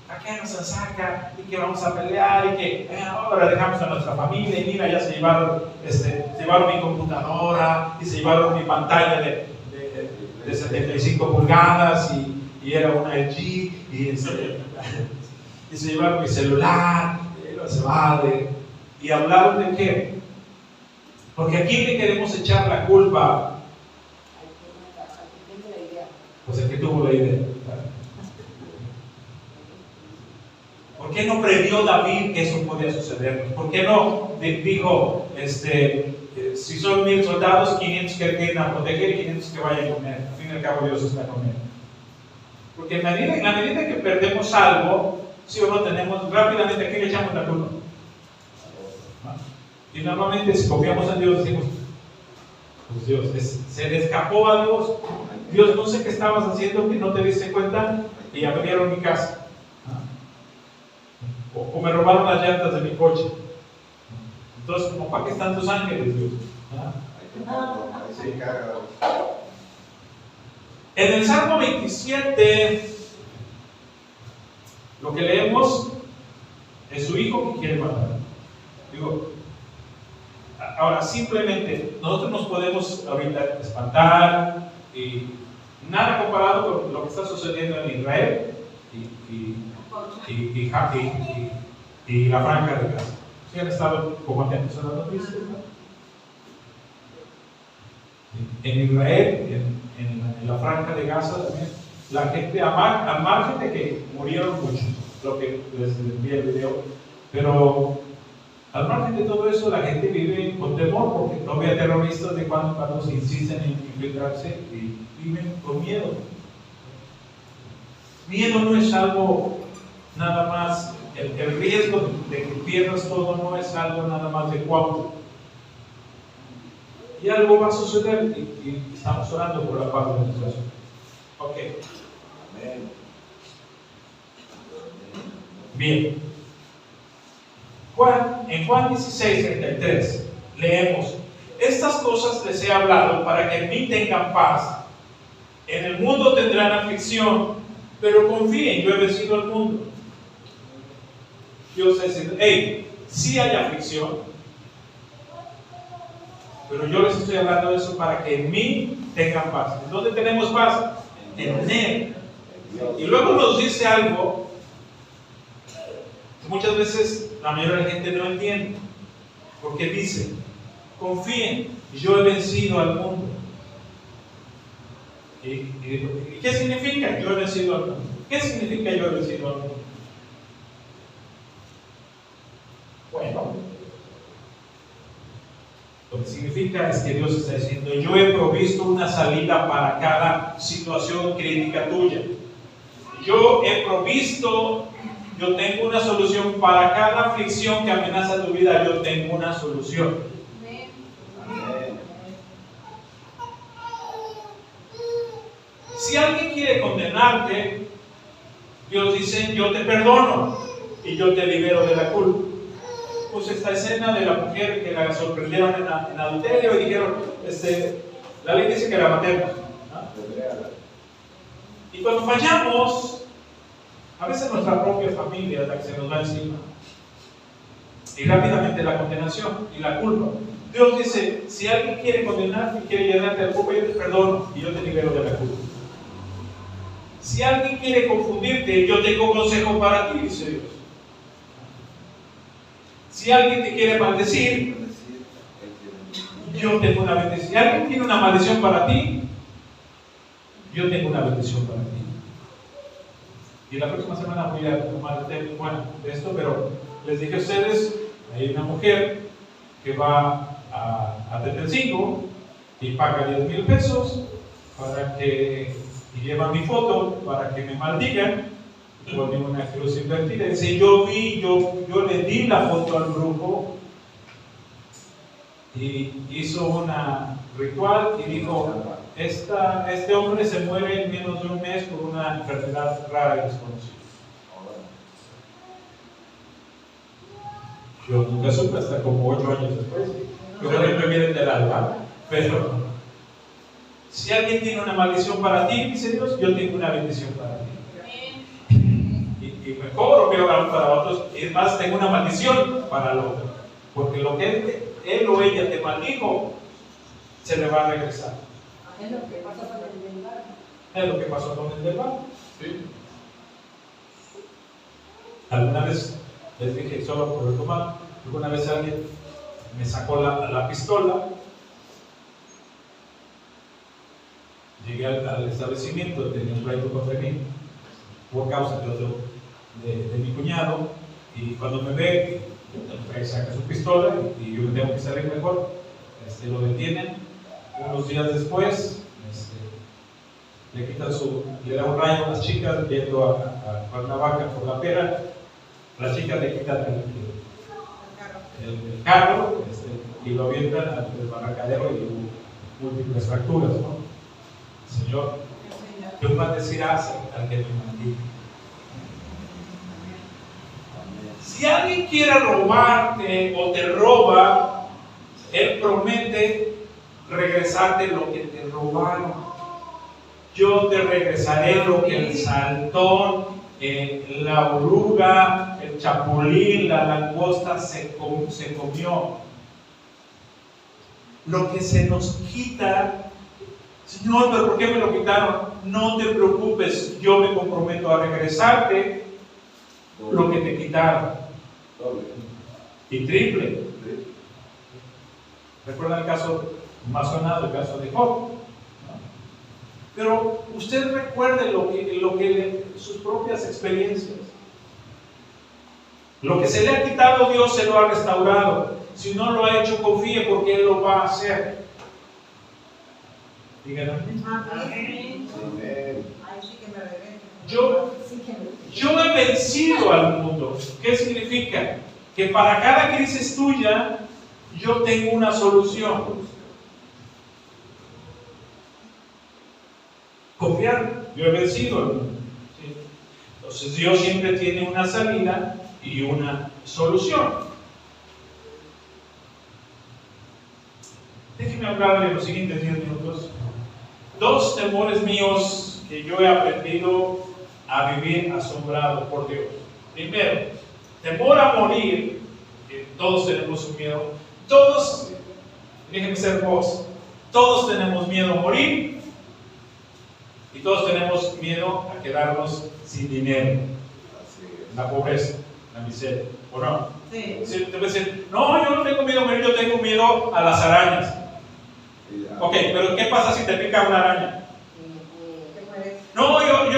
¿A qué nos saca? Y que vamos a pelear y que ahora dejamos a nuestra familia y mira, ya se llevaron mi computadora y se llevaron mi pantalla de 75 pulgadas y era una LG y se llevaron mi celular y hablaron de qué, porque aquí le queremos echar la culpa pues el que tuvo la idea. ¿Por qué no previó David que eso podía suceder? ¿Por qué no dijo si son 1000 soldados, 500 que queden a proteger y 500 que vayan a comer? Al fin y al cabo Dios está con él. Porque en la medida que perdemos algo, si o no tenemos, rápidamente, ¿a qué le echamos la culpa? Y normalmente si confiamos en Dios decimos, pues Dios, se le escapó a Dios. Dios, no sé qué estabas haciendo que no te diste cuenta y abrieron mi casa. O me robaron las llantas de mi coche. Entonces, ¿como para qué están tus ángeles, Dios? En el Salmo 27, lo que leemos es su hijo que quiere matar. Digo, ahora simplemente nosotros nos podemos ahorita espantar y nada comparado con lo que está sucediendo en Israel y la Franja de Gaza. ¿Sí han estado como atentos a las noticias? En Israel, en la Franja de Gaza también, la gente, al margen de que murieron muchos, lo que les envié el video, pero al margen de todo eso, la gente vive con temor porque no había terroristas de cuando se insisten en infiltrarse y viven con miedo. Miedo no es algo nada más, el riesgo de que pierdas todo no es algo nada más de cuatro. Y algo va a suceder y estamos orando por la paz de nuestra ciudad. Ok. Amén. Bien. En Juan 16:33 leemos: estas cosas les he hablado para que en mí tengan paz. En el mundo tendrán aflicción, pero confíen, yo he vencido al mundo. Dios está diciendo, sí hay aflicción, pero yo les estoy hablando de eso para que en mí tengan paz. ¿En dónde tenemos paz? En Él. Y luego nos dice algo que muchas veces la mayoría de la gente no entiende, porque dice, confíen, yo he vencido al mundo. ¿Y qué significa yo he vencido al mundo? ¿Qué significa yo he vencido al mundo? Bueno, lo que significa es que Dios está diciendo, yo he provisto una salida para cada situación crítica tuya. Yo tengo una solución para cada aflicción que amenaza tu vida, yo tengo una solución. Amén. Si alguien quiere condenarte, Dios dice, yo te perdono y yo te libero de la culpa. Pues esta escena de la mujer que la sorprendieron en adulterio y dijeron, la ley dice que la matemos, ¿no? Y cuando fallamos, a veces nuestra propia familia es la que se nos va encima. Y rápidamente la condenación y la culpa. Dios dice, si alguien quiere condenarte y quiere llenarte de culpa, yo te perdono y yo te libero de la culpa. Si alguien quiere confundirte, yo tengo consejo para ti, dice Dios. Si alguien te quiere maldecir, yo tengo una bendición. Si alguien tiene una maldición para ti, yo tengo una bendición para ti. Y la próxima semana voy a tomar el tema de esto, pero les dije a ustedes, hay una mujer que va a Tetelcingo y paga 10,000 pesos para que, y lleva mi foto para que me maldigan, pone una cruz invertida y dice, yo le di la foto al brujo y hizo una ritual y dijo, este hombre se muere en menos de un mes por una enfermedad rara y desconocida. Yo nunca supe hasta como 8 años después, que me vienen del alma. Pero si alguien tiene una maldición para ti, dice Dios, yo tengo una bendición para ti. Y mejor o peor para otros, y más, tengo una maldición para el otro. Porque lo que él o ella te maldijo, se le va a regresar. Es lo que pasó con el del barco. Es lo que pasó con el del barco. Sí. Alguna vez les dije, solo por retomar, alguna vez alguien me sacó la pistola, llegué al establecimiento, tenía un pleito contra mí, por causa de mi cuñado, y cuando me ve, saca su pistola y yo me tengo que salir mejor, lo detienen. Unos días después, le da un rayo a las chicas yendo a Cuernavaca por la pera. Las chicas le quitan el carro y lo avientan al barracadero y hubo múltiples fracturas, ¿no? Señor, tú maldecirás al que me maldiga. Si alguien quiere robarte o te roba, él promete regresarte lo que te robaron. Yo te regresaré lo que el saltón, la oruga, el chapulín, la langosta se comió. Lo que se nos quita, Señor, pero ¿por qué me lo quitaron? No te preocupes, yo me comprometo a regresarte lo que te quitaron. Y triple. ¿Recuerdan el caso más sonado, el caso de Job? Pero usted recuerde sus propias experiencias. Lo que se le ha quitado, Dios se lo ha restaurado. Si no lo ha hecho, confíe porque Él lo va a hacer. Díganme. Amén. Yo he vencido al mundo. ¿Qué significa? Que para cada crisis tuya, yo tengo una solución. Confiar, yo he vencido al mundo. ¿Sí? Entonces Dios siempre tiene una salida y una solución. Déjenme hablarle en los siguientes 10 minutos. 2 temores míos que yo he aprendido a vivir asombrado por Dios. Primero, temor a morir, que todos tenemos un miedo. Todos, déjenme ser vos, todos tenemos miedo a morir y todos tenemos miedo a quedarnos sin dinero. La pobreza, la miseria, ¿o no? Sí. Te voy a decir, no, yo no tengo miedo a morir, yo tengo miedo a las arañas. Ok, pero ¿qué pasa si te pica una araña? No, yo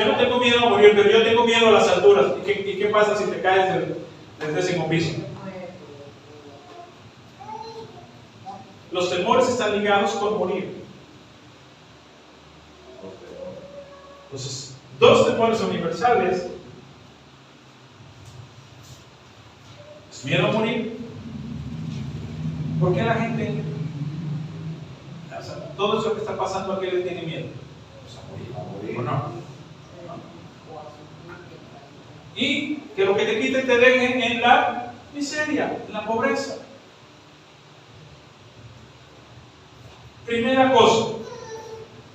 no tengo miedo a morir, pero yo tengo miedo a las alturas. ¿Y qué pasa si te caes del 10º piso? Los temores están ligados con morir. Entonces, 2 temores universales. ¿Es miedo a morir? ¿Por qué la gente, o sea, todo eso que está pasando aquí le tiene miedo? ¿O no? Y que lo que te quiten te dejen en la miseria, en la pobreza. Primera cosa,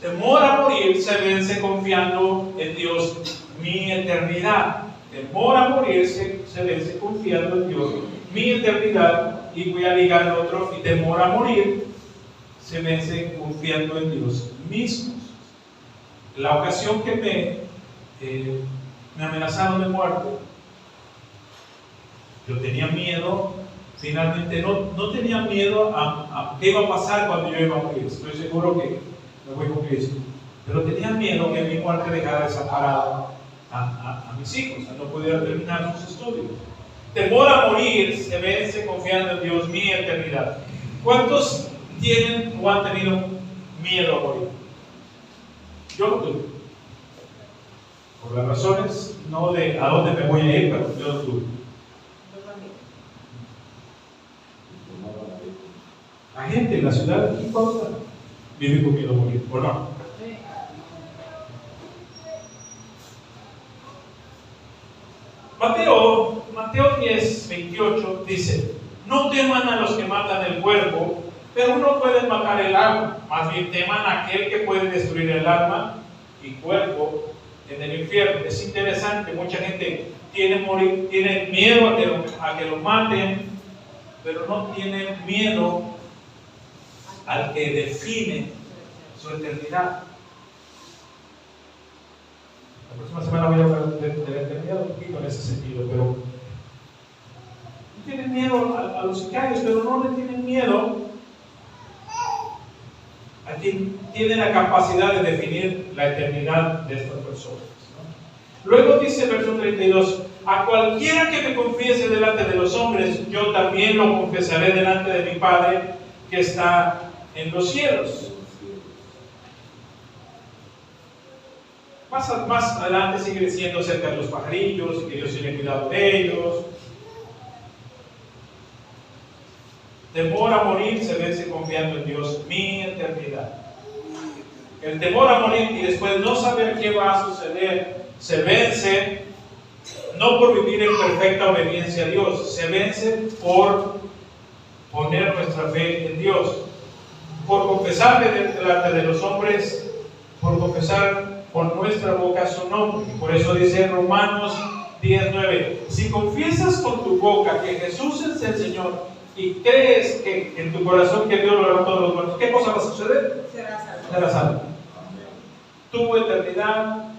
Temor a morir se vence confiando en Dios mi eternidad. Temor a morir se vence confiando en Dios mi eternidad. Y voy a ligar el otro. Y temor a morir se vence confiando en Dios mismos. La ocasión que me amenazaron de muerte, yo tenía miedo. Finalmente no tenía miedo a qué iba a pasar cuando yo iba a morir. Estoy seguro que me voy con Cristo. Pero tenía miedo que mi muerte dejara desamparado a mis hijos, a no poder terminar sus estudios. Temor a morir se vence confiando en Dios mi eternidad. ¿Cuántos tienen o han tenido miedo a morir? Yo lo tuve. Por las razones, no de a dónde me voy a ir, pero yo lo tuve. La gente en la ciudad de Costa vive con miedo a morir, ¿o no? Mateo 10, 28 dice: no teman a los que matan el cuerpo, pero no pueden matar el alma. Más bien teman a aquel que puede destruir el alma y cuerpo en el infierno. Es interesante, mucha gente tiene miedo a que lo maten, pero no tienen miedo al que define su eternidad. La próxima semana voy a hablar de la eternidad un poquito en ese sentido, pero no tienen miedo a los sicarios, pero no le tienen miedo a quien tiene la capacidad de definir la eternidad de estas personas, ¿no? Luego dice el verso 32: a cualquiera que me confiese delante de los hombres, yo también lo confesaré delante de mi Padre que está en los cielos. Más adelante sigue diciendo acerca de los pajarillos y que Dios tiene cuidado de ellos. Temor a morir se vence confiando en Dios mi eternidad. El temor a morir y después no saber qué va a suceder se vence no por vivir en perfecta obediencia a Dios, se vence por poner nuestra fe en Dios, por confesar delante de los hombres, por confesar con nuestra boca su nombre. Y por eso dice Romanos 10:9: si confiesas con tu boca que Jesús es el Señor y crees que en tu corazón que Dios lo levantó de los muertos, ¿qué cosa va a suceder? Serás salvo. Tu eternidad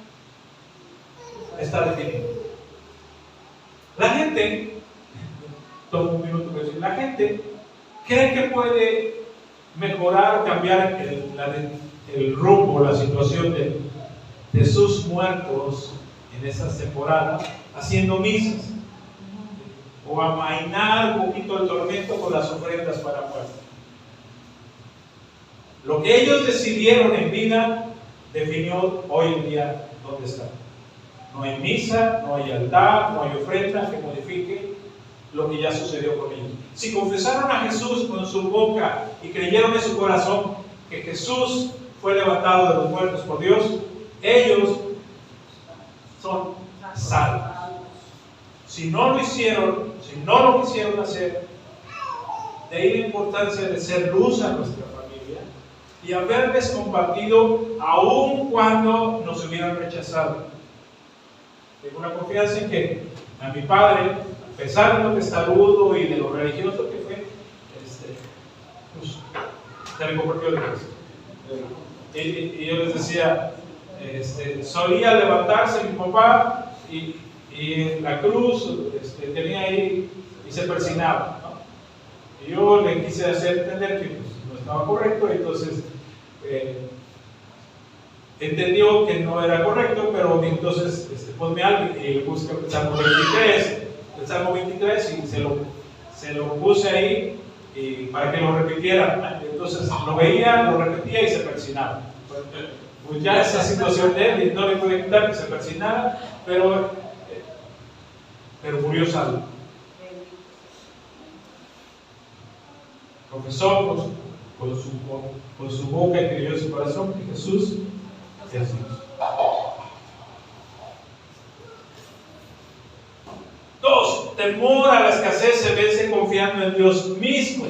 está definida. La gente, tomo un minuto para decir, la gente cree que puede mejorar o cambiar el rumbo, la situación de sus muertos en esas temporadas haciendo misas o amainar un poquito el tormento con las ofrendas para muerte. Lo que ellos decidieron en vida definió hoy en día dónde están. No hay misa, no hay altar, no hay ofrenda que modifique lo que ya sucedió con ellos. Si confesaron a Jesús con su boca y creyeron en su corazón que Jesús fue levantado de los muertos por Dios, ellos son salvos. Si no lo hicieron, si no lo quisieron hacer, de ahí la importancia de ser luz a nuestra familia y haberles compartido aun cuando nos hubieran rechazado. Tengo una confianza en que a mi padre, a pesar de lo testarudo y de lo religioso que fue, pues, se le compartió el Cristo. Y yo les decía, solía levantarse mi papá y en la cruz tenía ahí y se persinaba, ¿no? Y yo le quise hacer entender que pues, no estaba correcto, entonces entendió que no era correcto, pero entonces ponme algo y busca el Salmo 23 y se lo puse ahí y para que lo repitiera. Entonces lo veía, lo repetía y se persinaba. Pues ya esa situación de él no le puede quitar que se persinara, pero murió salvo. Confesó con su boca y creyó en su corazón que Jesús es Dios. Dos, temor a la escasez se vence confiando en Dios mismo.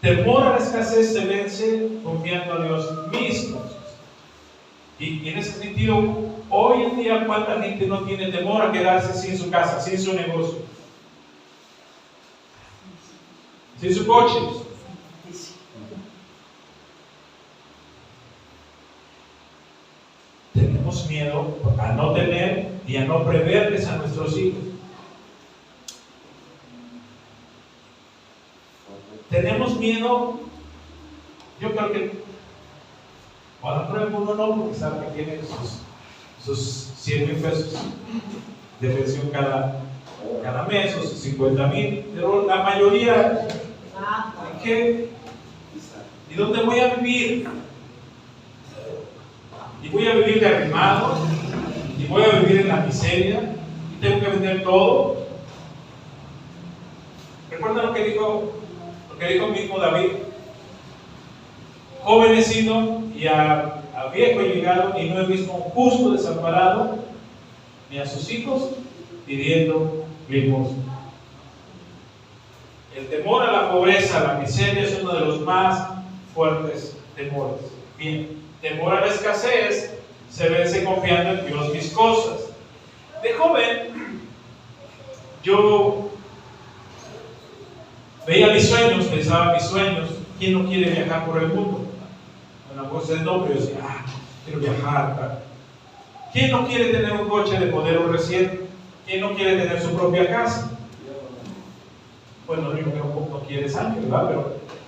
Temor a la escasez se vence confiando a Dios mismo. Y en ese sentido, hoy en día, ¿cuánta gente no tiene temor a quedarse sin su casa, sin su negocio, sin su coche? Tenemos miedo a no tener y a no preverles a nuestros hijos. Tenemos miedo, yo creo que, bueno, uno no, porque sabe que tiene sus 100,000 pesos de pensión cada mes, o sus 50,000, pero la mayoría, ¿qué? ¿Y dónde voy a vivir? Y voy a vivir de arrimado, y voy a vivir en la miseria, y tengo que vender todo. ¿Recuerdan lo que dijo mismo David? Joven he sido y a viejo he llegado, y no he visto a un justo desamparado, ni a sus hijos pidiendo limosna. El temor a la pobreza, a la miseria, es uno de los más fuertes temores. Bien, temor a la escasez se vence confiando en Dios mis cosas. De joven, yo veía mis sueños, pensaba mis sueños. ¿Quién no quiere viajar por el mundo? Bueno, pues el nombre, yo decía, quiero viajar. ¿Quién no quiere tener un coche de modelo reciente? ¿Quién no quiere tener su propia casa? Bueno, lo único que no quiere es Ángel, ¿verdad?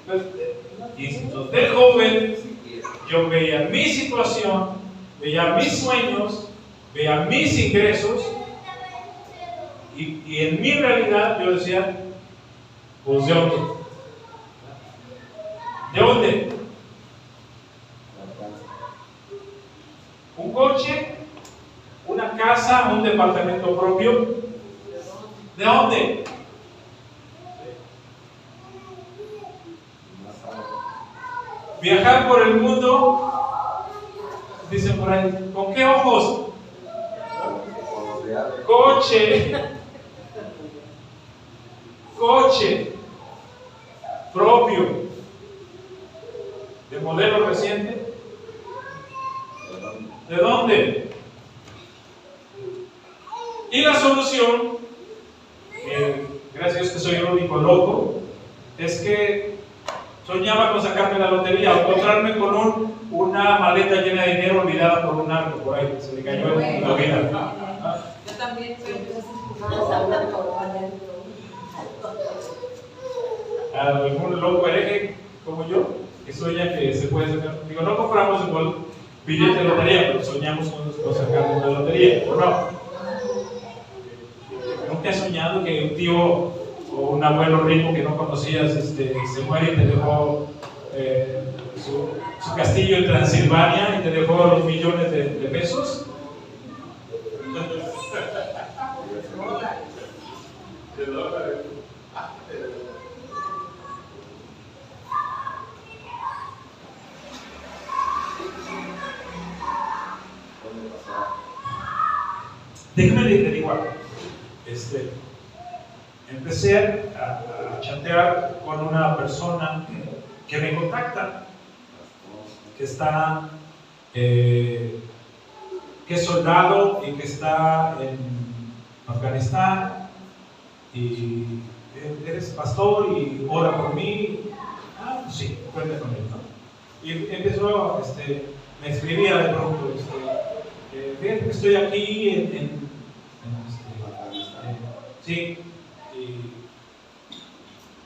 Pero, y entonces, de joven, yo veía mi situación, veía mis sueños, veía mis ingresos, y en mi realidad yo decía, pues ¿de dónde? ¿De dónde? ¿Un coche? ¿Una casa? ¿Un departamento propio? ¿De dónde? Viajar por el mundo, dicen por ahí, ¿con qué ojos? Coche propio, de modelo reciente. ¿De dónde? Y la solución, gracias a Dios que soy el único loco, es que soñaba con sacarme la lotería o encontrarme con una maleta llena de dinero olvidada por un arco por ahí, se le cayó en la vida. Yo también soy algún loco hereje como yo, que sueña que se puede sacar. Digo, no compramos igual billete de lotería, pero soñamos con sacar una lotería, ¿o no? ¿Nunca has soñado que un tío o un abuelo rico que no conocías se muere y te dejó su castillo en Transilvania y te dejó los millones de pesos? De dólares. Déjame le digo algo. Empecé a chatear con una persona que me contacta, que está, que es soldado y que está en Afganistán, y eres pastor y ora por mí. Pues sí, cuenta con él, ¿no? Y empezó, me escribía de pronto, fíjate que estoy aquí sí,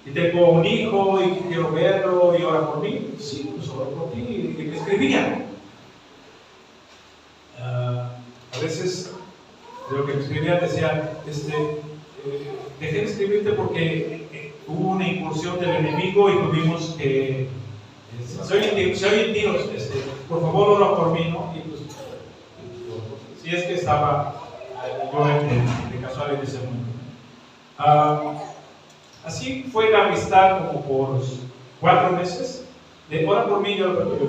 y tengo un hijo y quiero verlo y ora por mí. Sí, pues oro por ti. Y me escribía. A veces de lo que me escribía decía, dejé de escribirte porque hubo una incursión del enemigo y tuvimos que se oyen tiros, por favor ora por mí, ¿no? Y pues, si es que estaba yo de casual en ese mundo. Así fue la amistad como por 4 meses. De ora por mí, yo ora por ti.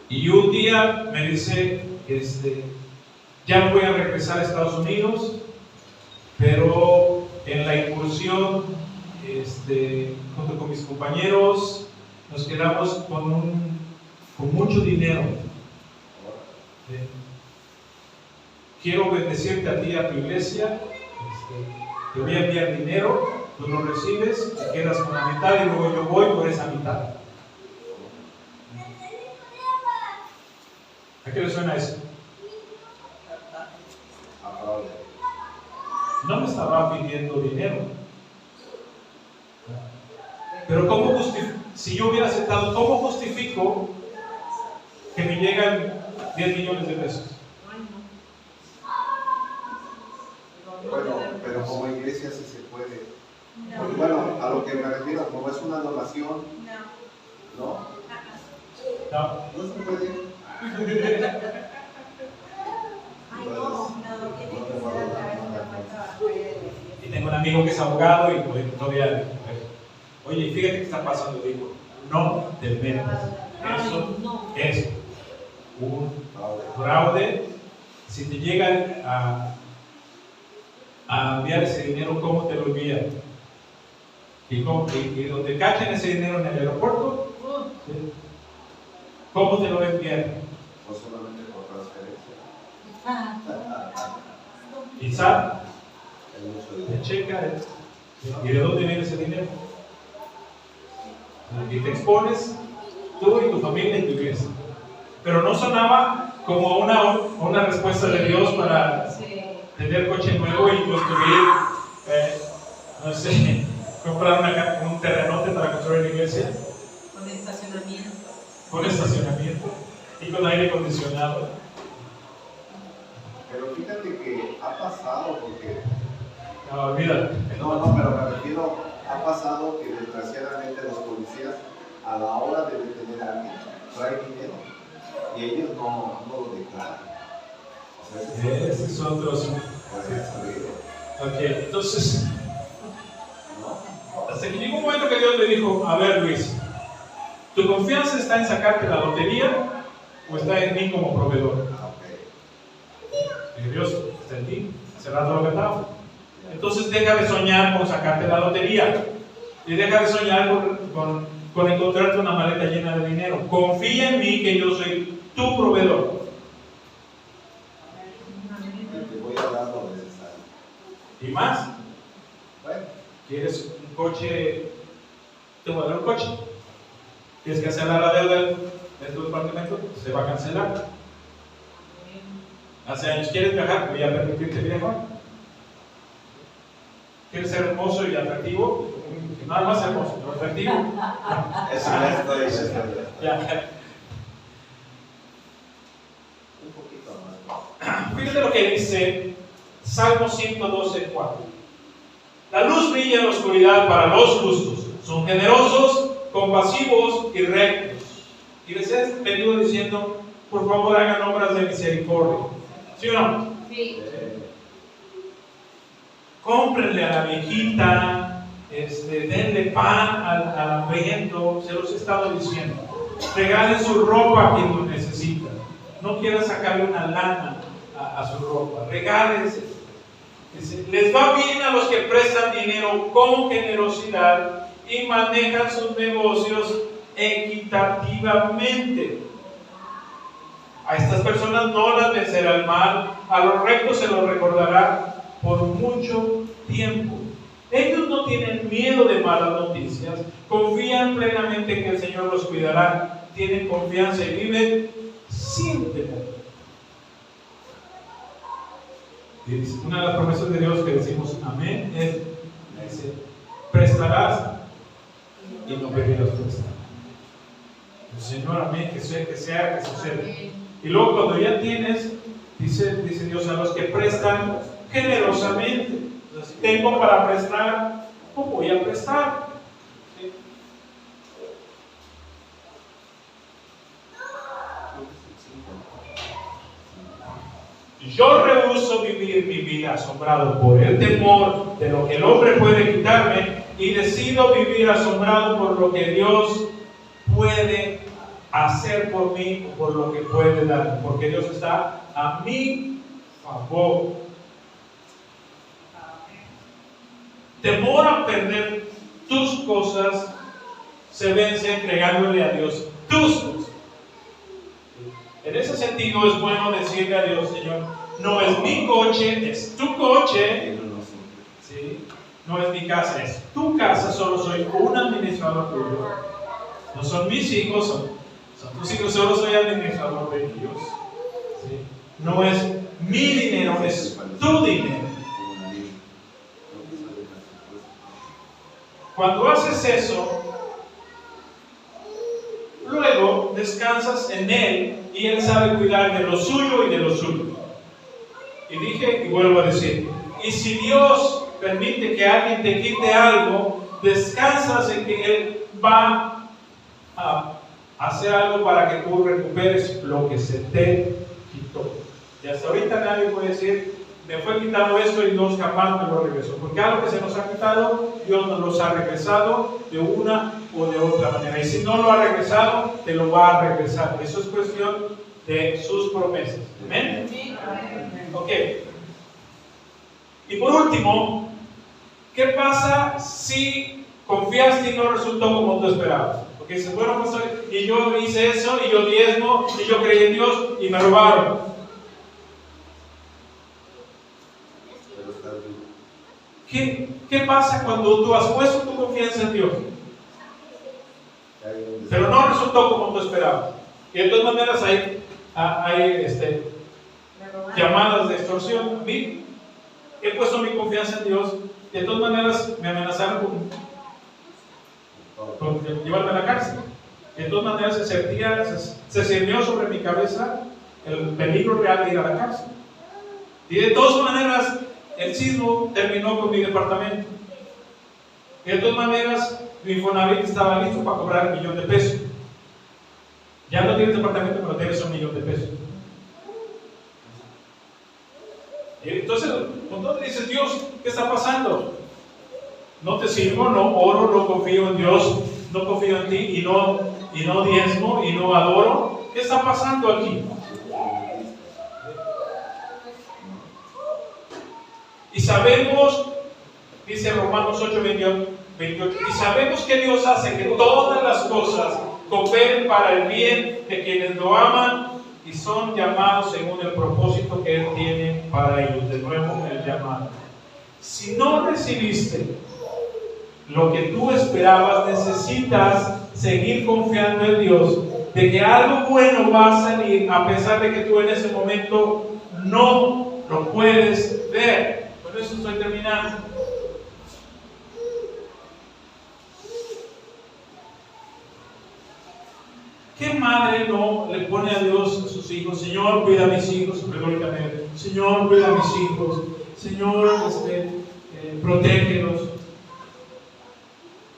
Y un día me dice, ya voy a regresar a Estados Unidos, pero en la incursión revolución, junto con mis compañeros, nos quedamos con mucho dinero. Quiero bendecirte a ti, a tu iglesia. Te voy a enviar dinero, tú lo recibes, te quedas con la mitad y luego yo voy por esa mitad. ¿A qué le suena eso? No me estaba pidiendo dinero. Pero si yo hubiera aceptado, ¿cómo justifico que me llegan 10 millones de pesos? Bueno, pero como iglesia sí se puede. Pues bueno, a lo que me refiero, como es una donación, ¿no? No se puede. Y tengo un amigo que es abogado y todavía, oye, fíjate qué está pasando. Digo, no te metas. Eso es un fraude. Si te llegan a enviar ese dinero, ¿cómo te lo envían? Y donde cachen ese dinero en el aeropuerto, ¿sí? ¿Cómo te lo envían? O solamente por transferencia. Y SAT te checa, ¿y de dónde viene ese dinero? Y te expones tú y tu familia y tu iglesia. Pero no sonaba como una respuesta de Dios para tener coche nuevo y construir, no sé, comprar un terrenote para construir la iglesia. Con estacionamiento y con aire acondicionado. Pero fíjate que ha pasado porque... No, olvídate. No, pero me refiero, ha pasado que desgraciadamente los policías a la hora de detener a alguien traen dinero y ellos no lo declaran. O sea, ese es otro asunto. Ok, entonces, hasta que llegó un momento que Dios le dijo, a ver Luis, ¿tu confianza está en sacarte la lotería o está en mí como proveedor? Y Dios está en ti, cerrando la metáfora. Entonces deja de soñar con sacarte la lotería y deja de soñar con encontrarte una maleta llena de dinero. Confía en mí que yo soy tu proveedor. Te voy a dar lo necesario. ¿Y más? Bueno, ¿Quieres un coche? Te voy a dar un coche. ¿Quieres cancelar la deuda de tu departamento? Se va a cancelar. Hace años quieres viajar, voy a permitirte viajar. ¿Quieres ser hermoso y atractivo? Nada más hermoso, pero atractivo. eso ya estoy. Ya. Un poquito más. Fíjate lo que dice Salmo 112:4. La luz brilla en la oscuridad para los justos. Son generosos, compasivos y rectos. Y les he venido diciendo, por favor hagan obras de misericordia. ¿Sí o no? Sí. Cómprenle a la viejita, denle pan al hambriento, se los he estado diciendo. Regalen su ropa a quien lo necesita. No quieran sacarle una lana a su ropa. Regálense. Les va bien a los que prestan dinero con generosidad y manejan sus negocios equitativamente. A estas personas no las vencerá el mal, a los rectos se los recordará por mucho tiempo. Ellos no tienen miedo de malas noticias, confían plenamente en que el Señor los cuidará, tienen confianza y viven sin temor. Una de las promesas de Dios que decimos amén es, dice, prestarás y no pedirás prestado. El Señor, amén, que sea que suceda. Y luego cuando ya tienes, dice Dios, a los que prestan generosamente. Entonces, si tengo para prestar, pues voy a prestar. ¿Sí? Yo rehúso vivir mi vida asombrado por el temor de lo que el hombre puede quitarme y decido vivir asombrado por lo que Dios puede hacer por mí, por lo que puede dar, porque Dios está a mi favor. temor a perder tus cosas se vence entregándole a Dios tus cosas. En ese sentido es bueno decirle a Dios, Señor, no es mi coche, es tu coche. ¿Sí? No es mi casa, es tu casa, solo soy un administrador tuyo. No son mis hijos, son tus hijos, solo soy administrador de ellos. ¿Sí? No es mi dinero, es tu dinero. Cuando haces eso, luego descansas en Él y Él sabe cuidar de lo suyo y de lo suyo. Y dije y vuelvo a decir, y si Dios permite que alguien te quite algo, descansas en que Él va a hacer algo para que tú recuperes lo que se te quitó. Y hasta ahorita nadie puede decir, me fue quitado esto y Dios jamás me lo regresó. Porque algo que se nos ha quitado, Dios nos los ha regresado de una o de otra manera. Y si no lo ha regresado, te lo va a regresar. Eso es cuestión de sus promesas. ¿Amén? Ok. Y por último, ¿qué pasa si confiaste y no resultó como tú esperabas? Porque dices, bueno, pues y yo hice eso, y yo diezmo, y yo creí en Dios, y me robaron. ¿Qué pasa cuando tú has puesto tu confianza en Dios? Pero no resultó como tú esperabas. Y de todas maneras hay llamadas de extorsión. He puesto mi confianza en Dios. De todas maneras me amenazaron con llevarme a la cárcel. De todas maneras se cernió sobre mi cabeza el peligro real de ir a la cárcel. Y de todas maneras el sismo terminó con mi departamento. Y de todas maneras mi Infonavit estaba listo para cobrar $1,000,000 de pesos. Ya no tienes departamento, pero debes $1,000,000 de pesos. Y entonces, cuando dices, Dios, ¿qué está pasando? No te sirvo, no oro, no confío en Dios, no confío en ti y no diezmo y no adoro. ¿Qué está pasando aquí? Y sabemos, dice Romanos 8:28, y sabemos que Dios hace que todas las cosas cooperen para el bien de quienes lo aman y son llamados según el propósito que Él tiene para ellos. De nuevo, el llamado. Si no recibiste lo que tú esperabas, necesitas seguir confiando en Dios, de que algo bueno va a salir, a pesar de que tú en ese momento no lo puedes ver. Por eso estoy terminando. ¿Qué madre no le pone a Dios a sus hijos? Señor, cuida a mis hijos, Señor, cuida a mis hijos, Señor, protégelos.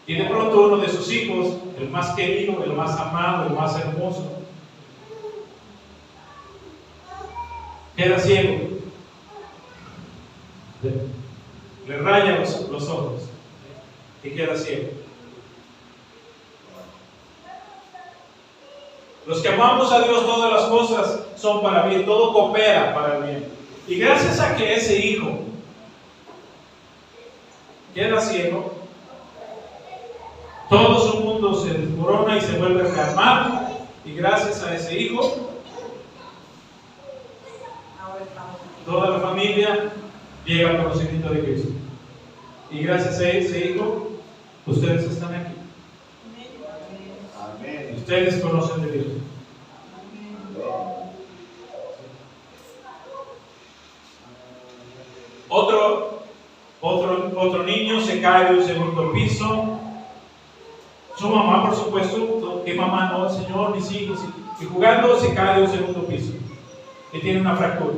Y de pronto uno de sus hijos, el más querido, el más amado, el más hermoso, queda ciego. Le rayan los ojos y queda ciego. Los que amamos a Dios, todas las cosas son para bien, todo coopera para el bien. Y gracias a que ese hijo queda ciego, todo su mundo se desmorona y se vuelve a calmar. Y gracias a ese hijo, toda la familia llega al conocimiento de Cristo. Y gracias a ese hijo, ustedes están aquí. Amén. Ustedes conocen de Dios. Otro niño se cae de un segundo piso. Su mamá, por supuesto, que mamá no, Señor, mis hijos, y jugando se cae de un segundo piso y tiene una fractura.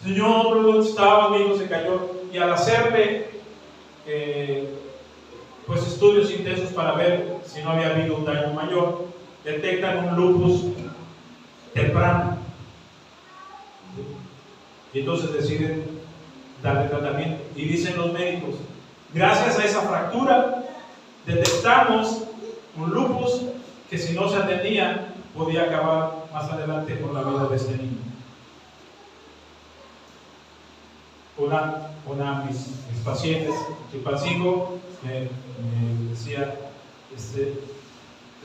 Señor, ¿dónde estaba? Mi hijo se cayó. Y al hacerle pues estudios intensos para ver si no había habido un daño mayor, detectan un lupus temprano. Y entonces deciden darle tratamiento. Y dicen los médicos, gracias a esa fractura detectamos un lupus que si no se atendía podía acabar más adelante con la vida de este niño. una de mis pacientes, Chilpancingo, me decía, es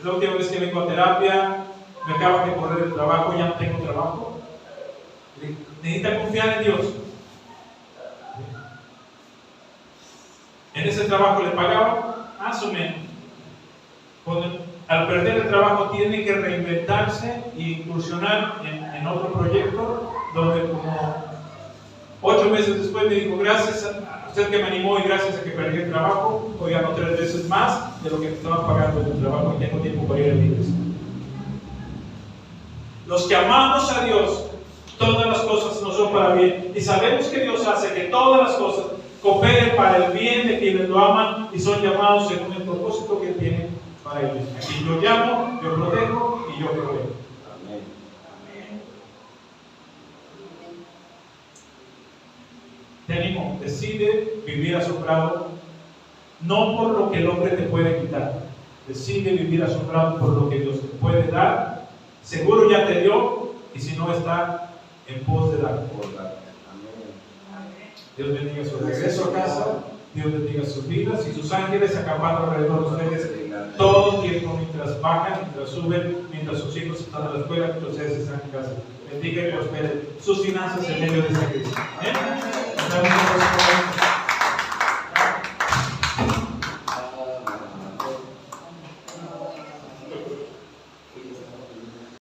la última vez que vengo a terapia, me acaban de correr el trabajo, ya no tengo trabajo. Necesita confiar en Dios. En ese trabajo le pagaban más o menos. Al perder el trabajo tiene que reinventarse e incursionar en otro proyecto, donde como 8 meses después me dijo, gracias a usted que me animó y gracias a que perdí el trabajo, hoy gano 3 veces más de lo que me estaban pagando en el trabajo y tengo tiempo para ir a la iglesia. Los que amamos a Dios, todas las cosas nos son para bien y sabemos que Dios hace que todas las cosas cooperen para el bien de quienes lo aman y son llamados según el propósito que tiene para ellos. Aquí yo llamo, yo protejo y yo proveo. Amén. Te animo, decide vivir asombrado, no por lo que el hombre te puede quitar. Decide vivir asombrado por lo que Dios te puede dar. Seguro ya te dio, y si no está en pos de dar. Dios bendiga su regreso a casa, Dios bendiga sus vidas y sus ángeles acampando alrededor de ustedes todo el tiempo mientras bajan, mientras suben, mientras sus hijos están en la escuela, mientras ustedes están en casa. Bendiga y prospere sus finanzas en medio de esta crisis. ¿Eh?